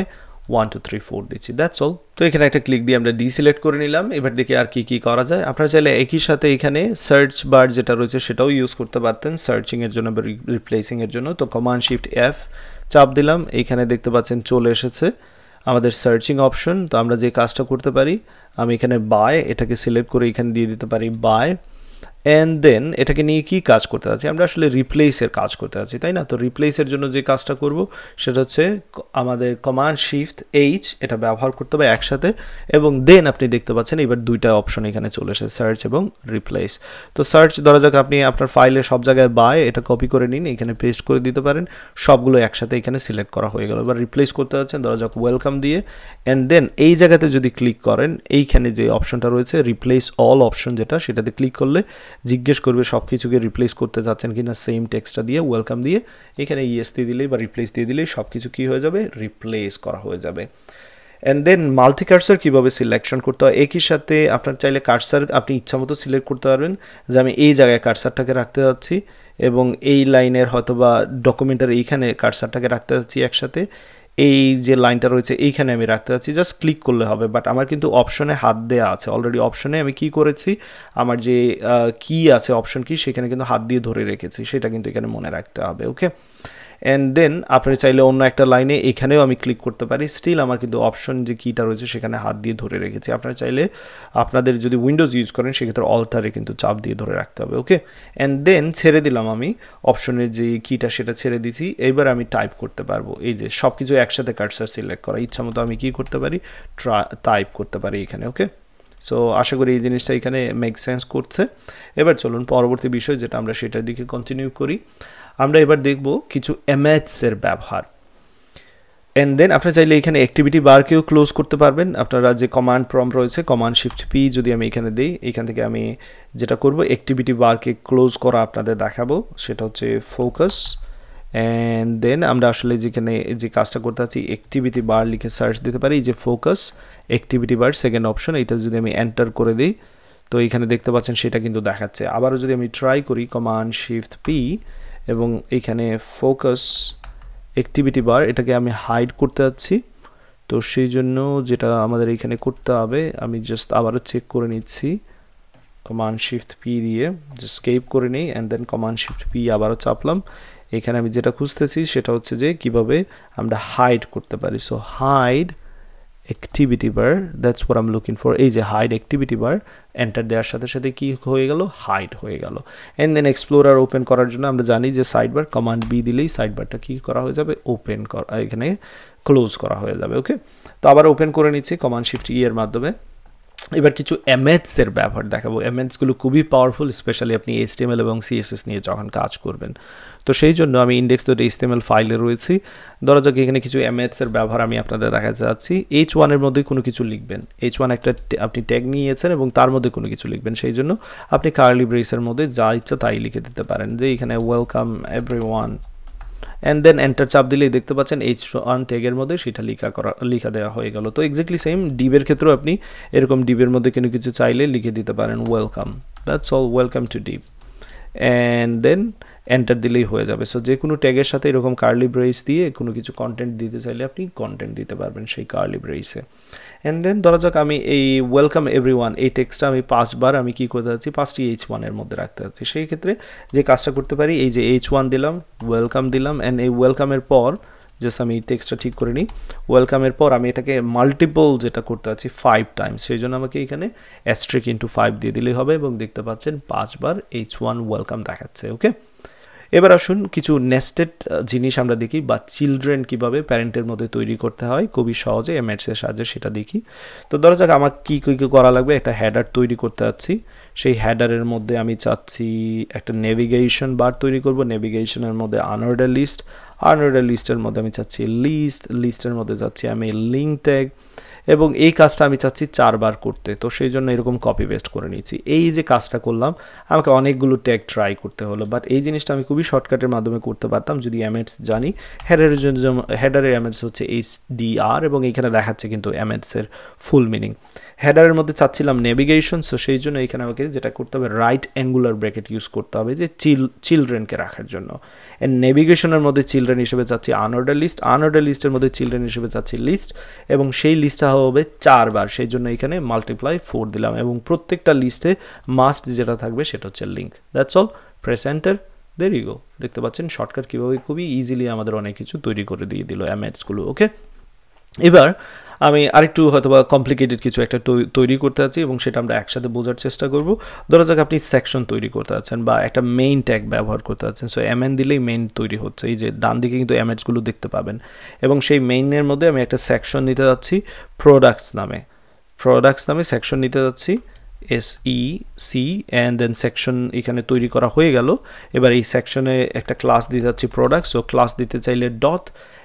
1 2 3 4 দিচ্ছি, দ্যাটস অল। তো এখানে একটা ক্লিক দিয়ে আমরা ডিসিলেক্ট করে নিলাম। এবার দেখি আর কি কি করা যায়। আপনারা চাইলে একই সাথে এখানে সার্চ বার যেটা রয়েছে সেটাও ইউজ করতে পারতেন সার্চিংয়ের জন্য বা রিপ্লেসিংয়ের জন্য। তো কমান্ড শিফট এফ চাপ দিলাম, এইখানে দেখতে পাচ্ছেন চলে এসেছে আমাদের সার্চিং অপশন। তো আমরা যে কাজটা করতে পারি, আমি এখানে বাই এটাকে সিলেক্ট করে এখানে দিয়ে দিতে পারি বাই, অ্যান্ড দেন এটাকে নিয়ে কি কাজ করতে যাচ্ছি, আমরা আসলে রিপ্লেসের কাজ করতে যাচ্ছি, তাই না? তো রিপ্লেসের জন্য যে কাজটা করব সেটা হচ্ছে আমাদের কমান্ড শিফট এইচ এটা ব্যবহার করতে হবে একসাথে, এবং দেন আপনি দেখতে পাচ্ছেন এবার দুইটা অপশন এখানে চলে এসেছে, সার্চ এবং রিপ্লেস। তো সার্চ ধরা যাক আপনি আপনার ফাইলে সব জায়গায় বাই এটা কপি করে নিন, এখানে পেস্ট করে দিতে পারেন, সবগুলো একসাথে এখানে সিলেক্ট করা হয়ে গেল। এবার রিপ্লেস করতে যাচ্ছেন ধরা যাক ওয়েলকাম দিয়ে, অ্যান্ড দেন এই জায়গাতে যদি ক্লিক করেন এইখানে যে অপশনটা রয়েছে রিপ্লেস অল অপশন যেটা, সেটাতে ক্লিক করলে জিজ্ঞেস করবে সব কিছুকে রিপ্লেস করতে চাচ্ছেন কিনা সেম টেক্সটটা দিয়ে ওয়েলকাম দিয়ে, এখানে ইয়েস দিয়ে দিলেই বা রিপ্লেস দিয়ে দিলেই সব কিছু কী হয়ে যাবে, রিপ্লেস করা হয়ে যাবে। অ্যান্ড দেন মাল্টি কার্সার কীভাবে সিলেকশন করতে হয়, একই সাথে আপনার চাইলে কার্সার আপনি ইচ্ছামতো সিলেক্ট করতে পারবেন, যে আমি এই জায়গায় কার্সারটাকে রাখতে যাচ্ছি এবং এই লাইনের হয়তো বা ডকুমেন্টের এইখানে কার্সারটাকে রাখতে যাচ্ছি একসাথে, এই যে লাইনটা রয়েছে এইখানে আমি রাখতে যাচ্ছি, জাস্ট ক্লিক করলে হবে। বাট আমার কিন্তু অপশনে হাত দেওয়া আছে অলরেডি, অপশনে আমি কি করেছি, আমার যে কি আছে অপশন কি সেখানে কিন্তু হাত দিয়ে ধরে রেখেছি, সেটা কিন্তু এখানে মনে রাখতে হবে, ওকে? অ্যান্ড দেন আপনি চাইলে অন্য একটা লাইনে এখানেও আমি ক্লিক করতে পারি, স্টিল আমার কিন্তু অপশন যে কিটা রয়েছে সেখানে হাত দিয়ে ধরে রেখেছি। আপনারা চাইলে আপনাদের যদি উইন্ডোজ ইউজ করেন সেক্ষেত্রে অল্টারে কিন্তু চাপ দিয়ে ধরে রাখতে হবে, ওকে? অ্যান্ড দেন ছেড়ে দিলাম আমি অপশনের যে কিটা সেটা ছেড়ে দিছি। এইবার আমি টাইপ করতে পারবো, এই যে সব কিছু একসাথে কার্সার সিলেক্ট করা, ইচ্ছা মতো আমি কি করতে পারি, টাইপ করতে পারি এখানে, ওকে? সো আশা করি এই জিনিসটা এখানে মেক সেন্স করছে। এবার চলুন পরবর্তী বিষয় যেটা আমরা সেটার দিকে কন্টিনিউ করি। আমরা এবার দেখব কিছু এমএসের ব্যবহার। অ্যান্ড দেন আপনারা চাইলে এখানে অ্যাক্টিভিটি বারকেও ক্লোজ করতে পারবেন। আপনারা যে কমান্ড প্রম্পট রয়েছে কমান্ড শিফট পি যদি আমি এখানে দিই, এখান থেকে আমি যেটা করব অ্যাক্টিভিটি বারকে ক্লোজ করা আপনাদের দেখাবো, সেটা হচ্ছে ফোকাস। অ্যান্ড দেন আমরা আসলে যেখানে যে কাজটা করতে চাচ্ছি অ্যাক্টিভিটি বার লিখে সার্চ দিতে পারি, এই যে ফোকাস অ্যাক্টিভিটি বার সেকেন্ড অপশন, এটা যদি আমি এন্টার করে দিই তো এখানে দেখতে পাচ্ছেন সেটা কিন্তু দেখাচ্ছে। আবারও যদি আমি ট্রাই করি কমান্ড শিফট পি এবং এইখানে ফোকাস অ্যাক্টিভিটি বার এটাকে আমি হাইড করতে যাচ্ছি, তো সেই জন্য যেটা আমাদের এখানে করতে হবে আমি জাস্ট আবারও চেক করে নিচ্ছি কমান্ড শিফট পি দিয়ে, জাস্ট স্কেপ করে নিই and then command shift P আবারও চাপলাম। এখানে আমি যেটা খুঁজতেছি সেটা হচ্ছে যে কিভাবে আমরা হাইড করতে পারি। So hide activity bar, that's what I am looking for. এই যে হাইড অ্যাক্টিভিটি বার এন্টার দেওয়ার সাথে সাথে কি হয়ে গেল, হাইড হয়ে গেল। অ্যান্ড দেন এক্সপ্লোরার ওপেন করার জন্য আমরা জানি যে সাইড বার কমান্ড বি দিলেই সাইড বারটা কি করা হয়ে যাবে, ওপেন করা, এখানে ক্লোজ করা হয়ে যাবে, ওকে? তো আবার ওপেন করে নিচ্ছি কমান্ড শিফট ই এর মাধ্যমে। এবার কিছু এমএসের ব্যবহার দেখাবো। এমএসগুলো খুবই পাওয়ারফুল, স্পেশালি আপনি এইচটিএমএল এবং সিএসএস নিয়ে যখন কাজ করবেন। তো সেই জন্য আমি index.html ফাইলে রয়েছি। ধরা যাক এখানে কিছু এমএসের ব্যবহার আমি আপনাদের দেখাতে চাচ্ছি। H1 এর মধ্যে কোনো কিছু লিখবেন, H1 একটা আপনি ট্যাগ নিয়েছেন এবং তার মধ্যে কোনো কিছু লিখবেন, সেই জন্য আপনি কার্লি ব্রেসের মধ্যে যা ইচ্ছা তাই লিখে দিতে পারেন, যে এখানে welcome everyone, and then enter চাপ দিলেই দেখতে পাচ্ছেন H1 ট্যাগের মধ্যে সেটা লিখা দেওয়া হয়ে গেল। তো এক্স্যাক্টলি সেম ডিবের ক্ষেত্রেও আপনি এরকম ডিবের মধ্যে কোনো কিছু চাইলে লিখে দিতে পারেন welcome, that's all, welcome to ডিব, অ্যান্ড দেন এন্টার দিলেই হয়ে যাবে। সো যে কোনো ট্যাগের সাথে এরকম কার্লি ব্রেস দিয়ে কোনো কিছু কন্টেন্ট দিতে চাইলে আপনি কন্টেন্ট দিতে পারবেন সেই কার্লি ব্রেসে। অ্যান্ড দেন ধরা যাক আমি এই ওয়েলকাম এভরিওয়ান এই টেক্সটটা আমি 5 বার আমি কি করতে যাচ্ছি, 5টি H1 এর মধ্যে রাখতে যাচ্ছি। সেই ক্ষেত্রে যে কাজটা করতে পারি, এই যে H1 দিলাম, ওয়েলকাম দিলাম, অ্যান্ড এই ওয়েলকামের পর জাস্ট আমি টেক্সটটা ঠিক করে নিই, ওয়েলকামের পর আমি এটাকে মাল্টিপল যেটা করতে যাচ্ছি 5 টাইমস, সেই জন্য আমাকে এখানে * * 5 দিয়ে দিলেই হবে এবং দেখতে পাচ্ছেন 5 বার H1 ওয়েলকাম দেখাচ্ছে, ওকে? এবার আসুন কিছু নেস্টেড জিনিস আমরা দেখি, বা চিলড্রেন কিভাবে প্যারেন্টের মধ্যে তৈরি করতে হয় খুবই সহজে এমএডস এর সাহায্যে সেটা দেখি। তো ধরা যাক আমার কি করা লাগবে, একটা হেডার তৈরি করতে যাচ্ছি। সেই হেডারের মধ্যে আমি চাচ্ছি একটা নেভিগেশন বার তৈরি করব। নেভিগেশনের মধ্যে আনঅর্ডার লিস্টের মধ্যে আমি চাচ্ছি লিস্টের মধ্যে চাচ্ছি আমি লিঙ্ক ট্যাগ, এবং এই কাজটা আমি চাচ্ছি 4 বার করতে। তো সেই জন্য এরকম কপি পেস্ট করে নিয়েছি। এই যে কাজটা করলাম, আমাকে অনেকগুলো ট্যাগ ট্রাই করতে হলো, বাট এই জিনিসটা আমি খুবই শর্টকাটের মাধ্যমে করতে পারতাম যদি এমএডস জানি। হেডারের এমএডস হচ্ছে HDR, এবং এইখানে দেখাচ্ছে কিন্তু এমএডস এর ফুল মিনিং। হেডারের মধ্যে চাচ্ছিলাম নেভিগেশন, সো সেই জন্য এখানে আমাকে যেটা করতে হবে রাইট অ্যাঙ্গুলার ব্র্যাকেট ইউজ করতে হবে যে চিলড্রেনকে রাখার জন্য। এন্ড নেভিগেশনের মধ্যে চিলড্রেন হিসেবে চাচ্ছি আনঅর্ডার লিস্টের মধ্যে চিলড্রেন হিসেবে চাচ্ছি লিস্ট, এবং সেই লিস্টটা হবে 4 বার। সেই জন্য এখানে মাল্টিপ্লাই 4 দিলাম, এবং প্রত্যেকটা লিস্টে মাস্ট যেটা থাকবে সেটা হচ্ছে link. That's all, press enter, there you go. দেখতে পাচ্ছেন শর্টকাট কীভাবে খুবই ইজিলি আমাদের অনেক কিছু তৈরি করে দিয়ে দিল এমএডসগুলো। ওকে, এবার আমি আরেকটু হয়তোবা কমপ্লিকেটেড কিছু একটা তৈরি করতে যাচ্ছি, এবং সেটা আমরা একসাথে বোঝার চেষ্টা করব। ধরা যাক আপনি সেকশন তৈরি করতে যাচ্ছেন বা একটা মেইন ট্যাগ ব্যবহার করতে যাচ্ছেন। সো এমএন দিলেই মেইন তৈরি হচ্ছে। এই যে ডান দিকে কিন্তু এমএডসগুলো দেখতে পাবেন, এবং সেই মেইনের মধ্যে আমি একটা সেকশন নিতে যাচ্ছি প্রোডাক্টস নামে সেকশন নিতে যাচ্ছি SEC, অ্যান্ড দেন সেকশন এখানে তৈরি করা হয়ে গেল। এবার এই সেকশনে একটা ক্লাস দিতে যাচ্ছি প্রোডাক্ট। সো ক্লাস দিতে চাইলে ডট,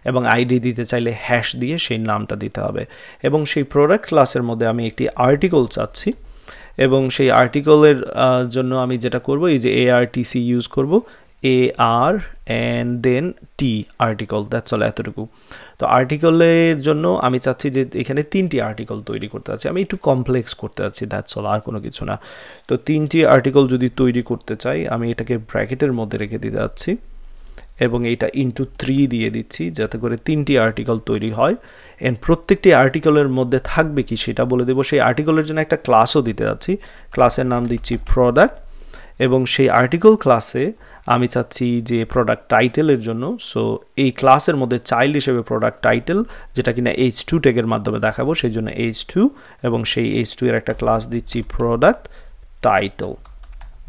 এবং আইডি দিতে চাইলে হ্যাশ দিয়ে সেই নামটা দিতে হবে। এবং সেই প্রোডাক্ট ক্লাসের মধ্যে আমি একটি আর্টিকেল চাচ্ছি, এবং সেই আর্টিকেলের জন্য আমি যেটা করব এই যে ARTC ইউজ করব, AR and then T article. That's all, এতটুকু। তো আর্টিকেলের জন্য আমি চাচ্ছি যে এখানে 3টি আর্টিকেল তৈরি করতে যাচ্ছি, আমি একটু কমপ্লেক্স করতে যাচ্ছি, দ্যাটস অল, আর কোনো কিছু না। তো 3টি আর্টিকেল যদি তৈরি করতে চাই, আমি এটাকে ব্র্যাকেটের মধ্যে রেখে দিতে যাচ্ছি, এবং এইটা ইন্টু 3 দিয়ে দিচ্ছি যাতে করে 3টি আর্টিকেল তৈরি হয়। এন্ড প্রত্যেকটি আর্টিকেলের মধ্যে থাকবে কি সেটা বলে দেবো। সেই আর্টিকেলের জন্য একটা ক্লাসও দিতে যাচ্ছি, ক্লাসের নাম দিচ্ছি প্রোডাক্ট, এবং সেই আর্টিকেল ক্লাসে আমি চাচ্ছি যে প্রোডাক্ট টাইটেলের জন্য, সো এই ক্লাসের মধ্যে চাইল্ড হিসেবে প্রোডাক্ট টাইটেল, যেটা কিনা H2 ট্যাগের মাধ্যমে দেখাবো, সেই জন্য H2, এবং সেই H2 এর একটা ক্লাস দিচ্ছি প্রোডাক্ট টাইটেল।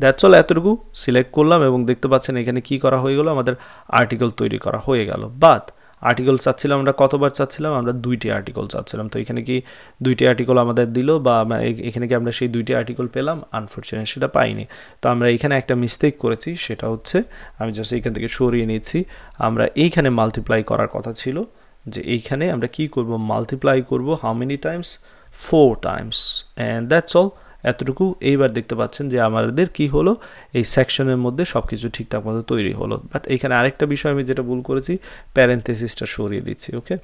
দ্যাটস অল, এতটুকু সিলেক্ট করলাম, এবং দেখতে পাচ্ছেন এখানে কি করা হয়ে গেল, আমাদের আর্টিকেল তৈরি করা হয়ে গেল। বাট আর্টিকেল চাচ্ছিলাম আমরা কতবার চাচ্ছিলাম, আমরা 2টি আর্টিকেল চাচ্ছিলাম। তো এখানে কি 2টি আর্টিকেল আমাদের দিল, বা এখানে কি আমরা সেই 2টি আর্টিকেল পেলাম? আনফরচুনেট সেটা পাইনি। তো আমরা এখানে একটা মিস্টেক করেছি, সেটা হচ্ছে আমি জাস্ট এইখান থেকে সরিয়ে নিচ্ছি। আমরা এইখানে মাল্টিপ্লাই করার কথা ছিল, যে এইখানে আমরা কি করব, মাল্টিপ্লাই করব how many Times, 4 Times, and that's all, এতটুকু। এইবার দেখতে পাচ্ছেন যে আমাদের কি হলো, এই সেকশনের মধ্যে সব কিছু ঠিকঠাক মতো তৈরি হলো। বাট এখানে আরেকটা বিষয় আমি যেটা ভুল করেছি, প্যারেন্থেসিসটা সরিয়ে দিচ্ছি। ওকে,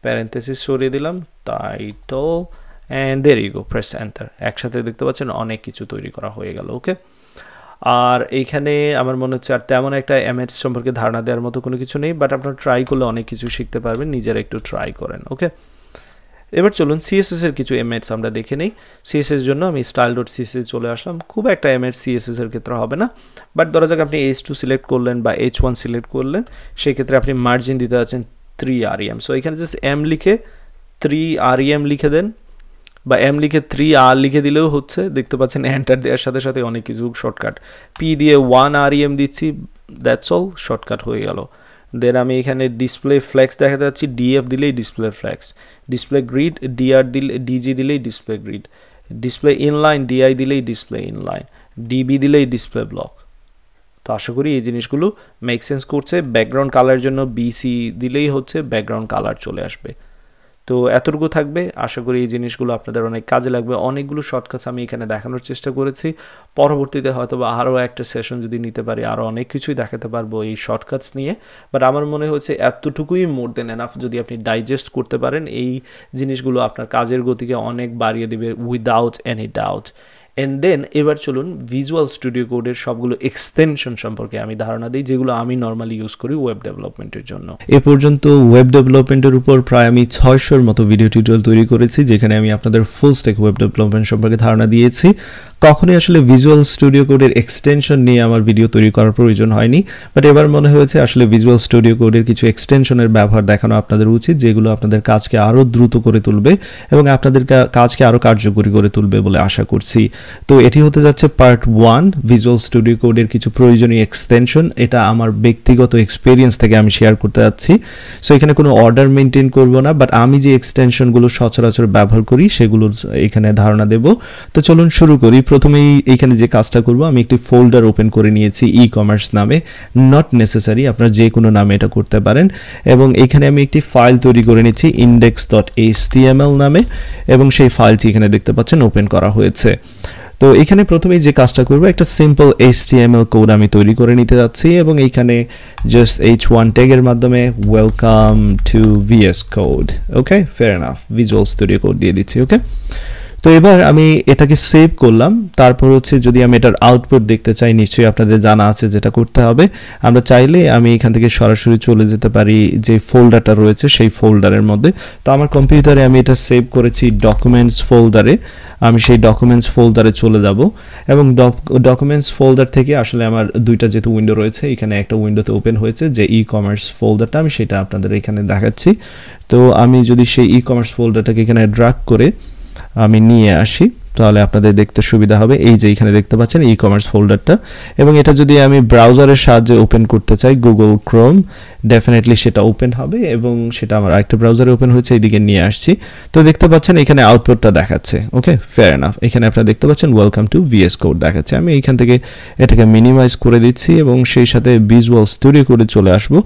প্যারেন্থেসিস সরিয়ে দিলাম, title, and there you go, press enter. একসাথে দেখতে পাচ্ছেন অনেক কিছু তৈরি করা হয়ে গেল। ওকে, আর এইখানে আমার মনে হচ্ছে আর তেমন একটা এমএডস সম্পর্কে ধারণা দেওয়ার মতো কোনো কিছু নেই, বাট আপনারা ট্রাই করলে অনেক কিছু শিখতে পারবেন, নিজেরা একটু ট্রাই করেন। ওকে, এবার চলুন সিএসএস এর কিছু এমএডস আমরা দেখে নেই। সিএসএস জন্য আমি style.css চলে আসলাম। খুব একটা এমএডস সিএসএস এর ক্ষেত্রে হবে না, বাট ধরা যাক আপনি H2 সিলেক্ট করলেন বা H1 সিলেক্ট করলেন, সেই ক্ষেত্রে আপনি মার্জিন দিতে যাচ্ছেন 3 rem। সো এখানে জাস্ট m লিখে 3 rem লিখে দেন, বা m লিখে 3 r লিখে দিলেও হচ্ছে। দেখতে পাচ্ছেন এন্টার দেওয়ার সাথে সাথে অনেক কিছু শর্টকাট, p দিয়ে 1 rem দিচ্ছি, দ্যাটস অল, শর্টকাট হয়ে গেল। দেন আমি এখানে ডিসপ্লে ফ্লেক্স দেখাতে যাচ্ছি, DF দিলেই display flakes, display grid DR দিলে, DG দিলেই display grid, display inline DI দিলেই ডিসপ্লে ইনলাইন, DB দিলেই ডিসপ্লে ব্লক। তো আশা করি এই জিনিসগুলো মেক সেন্স করছে। ব্যাকগ্রাউন্ড কালারের জন্য BC দিলেই হচ্ছে ব্যাকগ্রাউন্ড কালার চলে আসবে। তো এতটুকু থাকবে, আশা করি এই জিনিসগুলো আপনাদের অনেক কাজে লাগবে। অনেকগুলো শর্টকাটস আমি এখানে দেখানোর চেষ্টা করেছি, পরবর্তীতে হয়তো বা আরও একটা সেশন যদি নিতে পারি আরও অনেক কিছুই দেখাতে পারবো এই শর্টকাটস নিয়ে। বাট আমার মনে হচ্ছে এতটুকুই মোর দেন এনাফ, যদি আপনি ডাইজেস্ট করতে পারেন এই জিনিসগুলো আপনার কাজের গতিকে অনেক বাড়িয়ে দেবে, without any doubt. And then এবার চলুন ভিজুয়াল স্টুডিও কোডের সবগুলো এক্সটেনশন সম্পর্কে আমি ধারণা দিই, যেগুলো আমি নর্মালি ইউজ করি ওয়েব ডেভেলপমেন্টের জন্য। এ পর্যন্ত ওয়েব ডেভেলপমেন্টের উপর প্রায় আমি 600-র মতো ভিডিও টিউটোরিয়াল তৈরি করেছি, যেখানে আমি আপনাদের ফুল স্ট্যাক ওয়েব ডেভেলপমেন্ট সম্পর্কে ধারণা দিয়েছি। কখনোই আসলে ভিজুয়াল স্টুডিও কোডের এক্সটেনশন নিয়ে আমার ভিডিও তৈরি করার প্রয়োজন হয়নি, বাট এবার মনে হয়েছে আসলে ভিজুয়াল স্টুডিও কোডের কিছু এক্সটেনশনের ব্যবহার দেখানো আপনাদের উচিত, যেগুলো আপনাদের কাজকে আরও দ্রুত করে তুলবে এবং আপনাদের কাজকে আরও কার্যকরী করে তুলবে বলে আশা করছি। তো এটি হতে যাচ্ছে পার্ট 1 ভিজুয়াল স্টুডিও কোডের কিছু প্রয়োজনীয় এক্সটেনশন। এটা আমার ব্যক্তিগত এক্সপিরিয়েন্স থেকে আমি শেয়ার করতে যাচ্ছি। সো এখানে কোনো অর্ডার মেনটেন করব না, বাট আমি যে এক্সটেনশনগুলো সচরাচর ব্যবহার করি সেগুলোর এখানে ধারণা দেব। তো চলুন শুরু করি। প্রথমেই এইখানে যে কাজটা করব, আমি একটি ফোল্ডার ওপেন করে নিয়েছি ই কমার্স নামে, নট নেসেসারি আপনারা যে কোনো নামে এটা করতে পারেন। এবং এখানে আমি একটি ফাইল তৈরি করে নিচ্ছি index.html নামে, এবং সেই ফাইলটি এখানে দেখতে পাচ্ছেন ওপেন করা হয়েছে। তো এখানে প্রথমেই যে কাজটা করব, একটা সিম্পল HTML কোড আমি তৈরি করে নিতে যাচ্ছি এবং এইখানে জাস্ট h1 ট্যাগের মাধ্যমে welcome to VS code. Okay, fair enough, visual studio code দিয়ে দিচ্ছি। ওকে, তো এবার আমি এটাকে সেভ করলাম। তারপর হচ্ছে যদি আমি এটার আউটপুট দেখতে চাই, নিশ্চয়ই আপনাদের জানা আছে যেটা করতে হবে। আমরা চাইলে আমি এখান থেকে সরাসরি চলে যেতে পারি যে ফোল্ডারটা রয়েছে সেই ফোল্ডারের মধ্যে। তো আমার কম্পিউটারে আমি এটা সেভ করেছি ডকুমেন্টস ফোল্ডারে। আমি সেই ডকুমেন্টস ফোল্ডারে চলে যাব এবং ডকুমেন্টস ফোল্ডার থেকে আসলে আমার দুইটা যেহেতু উইন্ডো রয়েছে, এখানে একটা উইন্ডোতে ওপেন হয়েছে যে ই কমার্স ফোল্ডারটা, আমি সেটা আপনাদের এখানে দেখাচ্ছি। তো আমি যদি সেই ই কমার্স ফোল্ডারটাকে এখানে ড্র্যাগ করে আমি নিয়ে আসি, তাহলে আপনাদের দেখতে সুবিধা হবে। এই যে এখানে দেখতে পাচ্ছেন ই কমার্স ফোল্ডারটা, এবং এটা যদি আমি ব্রাউজারের সাহায্যে ওপেন করতে চাই, গুগল ক্রোম, ডেফিনেটলি সেটা ওপেন হবে এবং সেটা আমার আরেকটা ব্রাউজারে ওপেন হয়েছে, এইদিকে নিয়ে আসছি। তো দেখতে পাচ্ছেন এখানে আউটপুটটা দেখাচ্ছে। ওকে, ফেয়ার এনাফ। এখানে আপনারা দেখতে পাচ্ছেন ওয়েলকাম টু VS কোড দেখাচ্ছে। আমি এইখান থেকে এটাকে মিনিমাইজ করে দিচ্ছি এবং সেই সাথে ভিজুয়াল স্টুডিও কোডে চলে আসবো।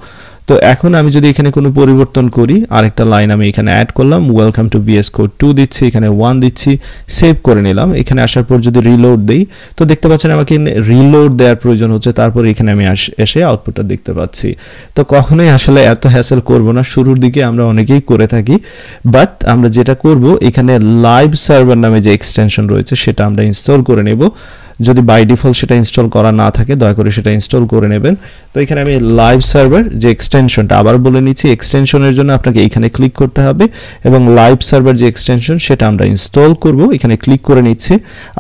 তো এখন আমি যদি এখানে কোনো পরিবর্তন করি, আরেকটা লাইন আমি এখানে অ্যাড করলাম, ওয়েলকাম টু VS কোড 2 দিচ্ছি, এখানে 1 দিচ্ছি, সেভ করে নিলাম। এখানে আসার পর যদি রিলোড দেই, তো দেখতে পাচ্ছেন আমাকে রিলোড দেওয়ার প্রয়োজন হচ্ছে, তারপর এখানে আমি এসে আউটপুটটা দেখতে পাচ্ছি। তো কখনোই আসলে এত হ্যাসেল করব না, শুরুর দিকে আমরা অনেকেই করে থাকি, বাট আমরা যেটা করব, এখানে লাইভ সার্ভার নামে যে এক্সটেনশন রয়েছে সেটা আমরা ইনস্টল করে নেব। যদি বাই ডিফল্ট সেটা ইনস্টল করা না থাকে, দয়া করে সেটা ইনস্টল করে নেবেন। তো এখানে আমি লাইভ সার্ভার যে এক্সটেনশনটা, আবার বলে নিচ্ছি, এক্সটেনশনের জন্য আপনাকে এখানে ক্লিক করতে হবে এবং লাইভ সার্ভার যে এক্সটেনশন সেটা আমরা ইনস্টল করব। এখানে ক্লিক করে নিচ্ছি।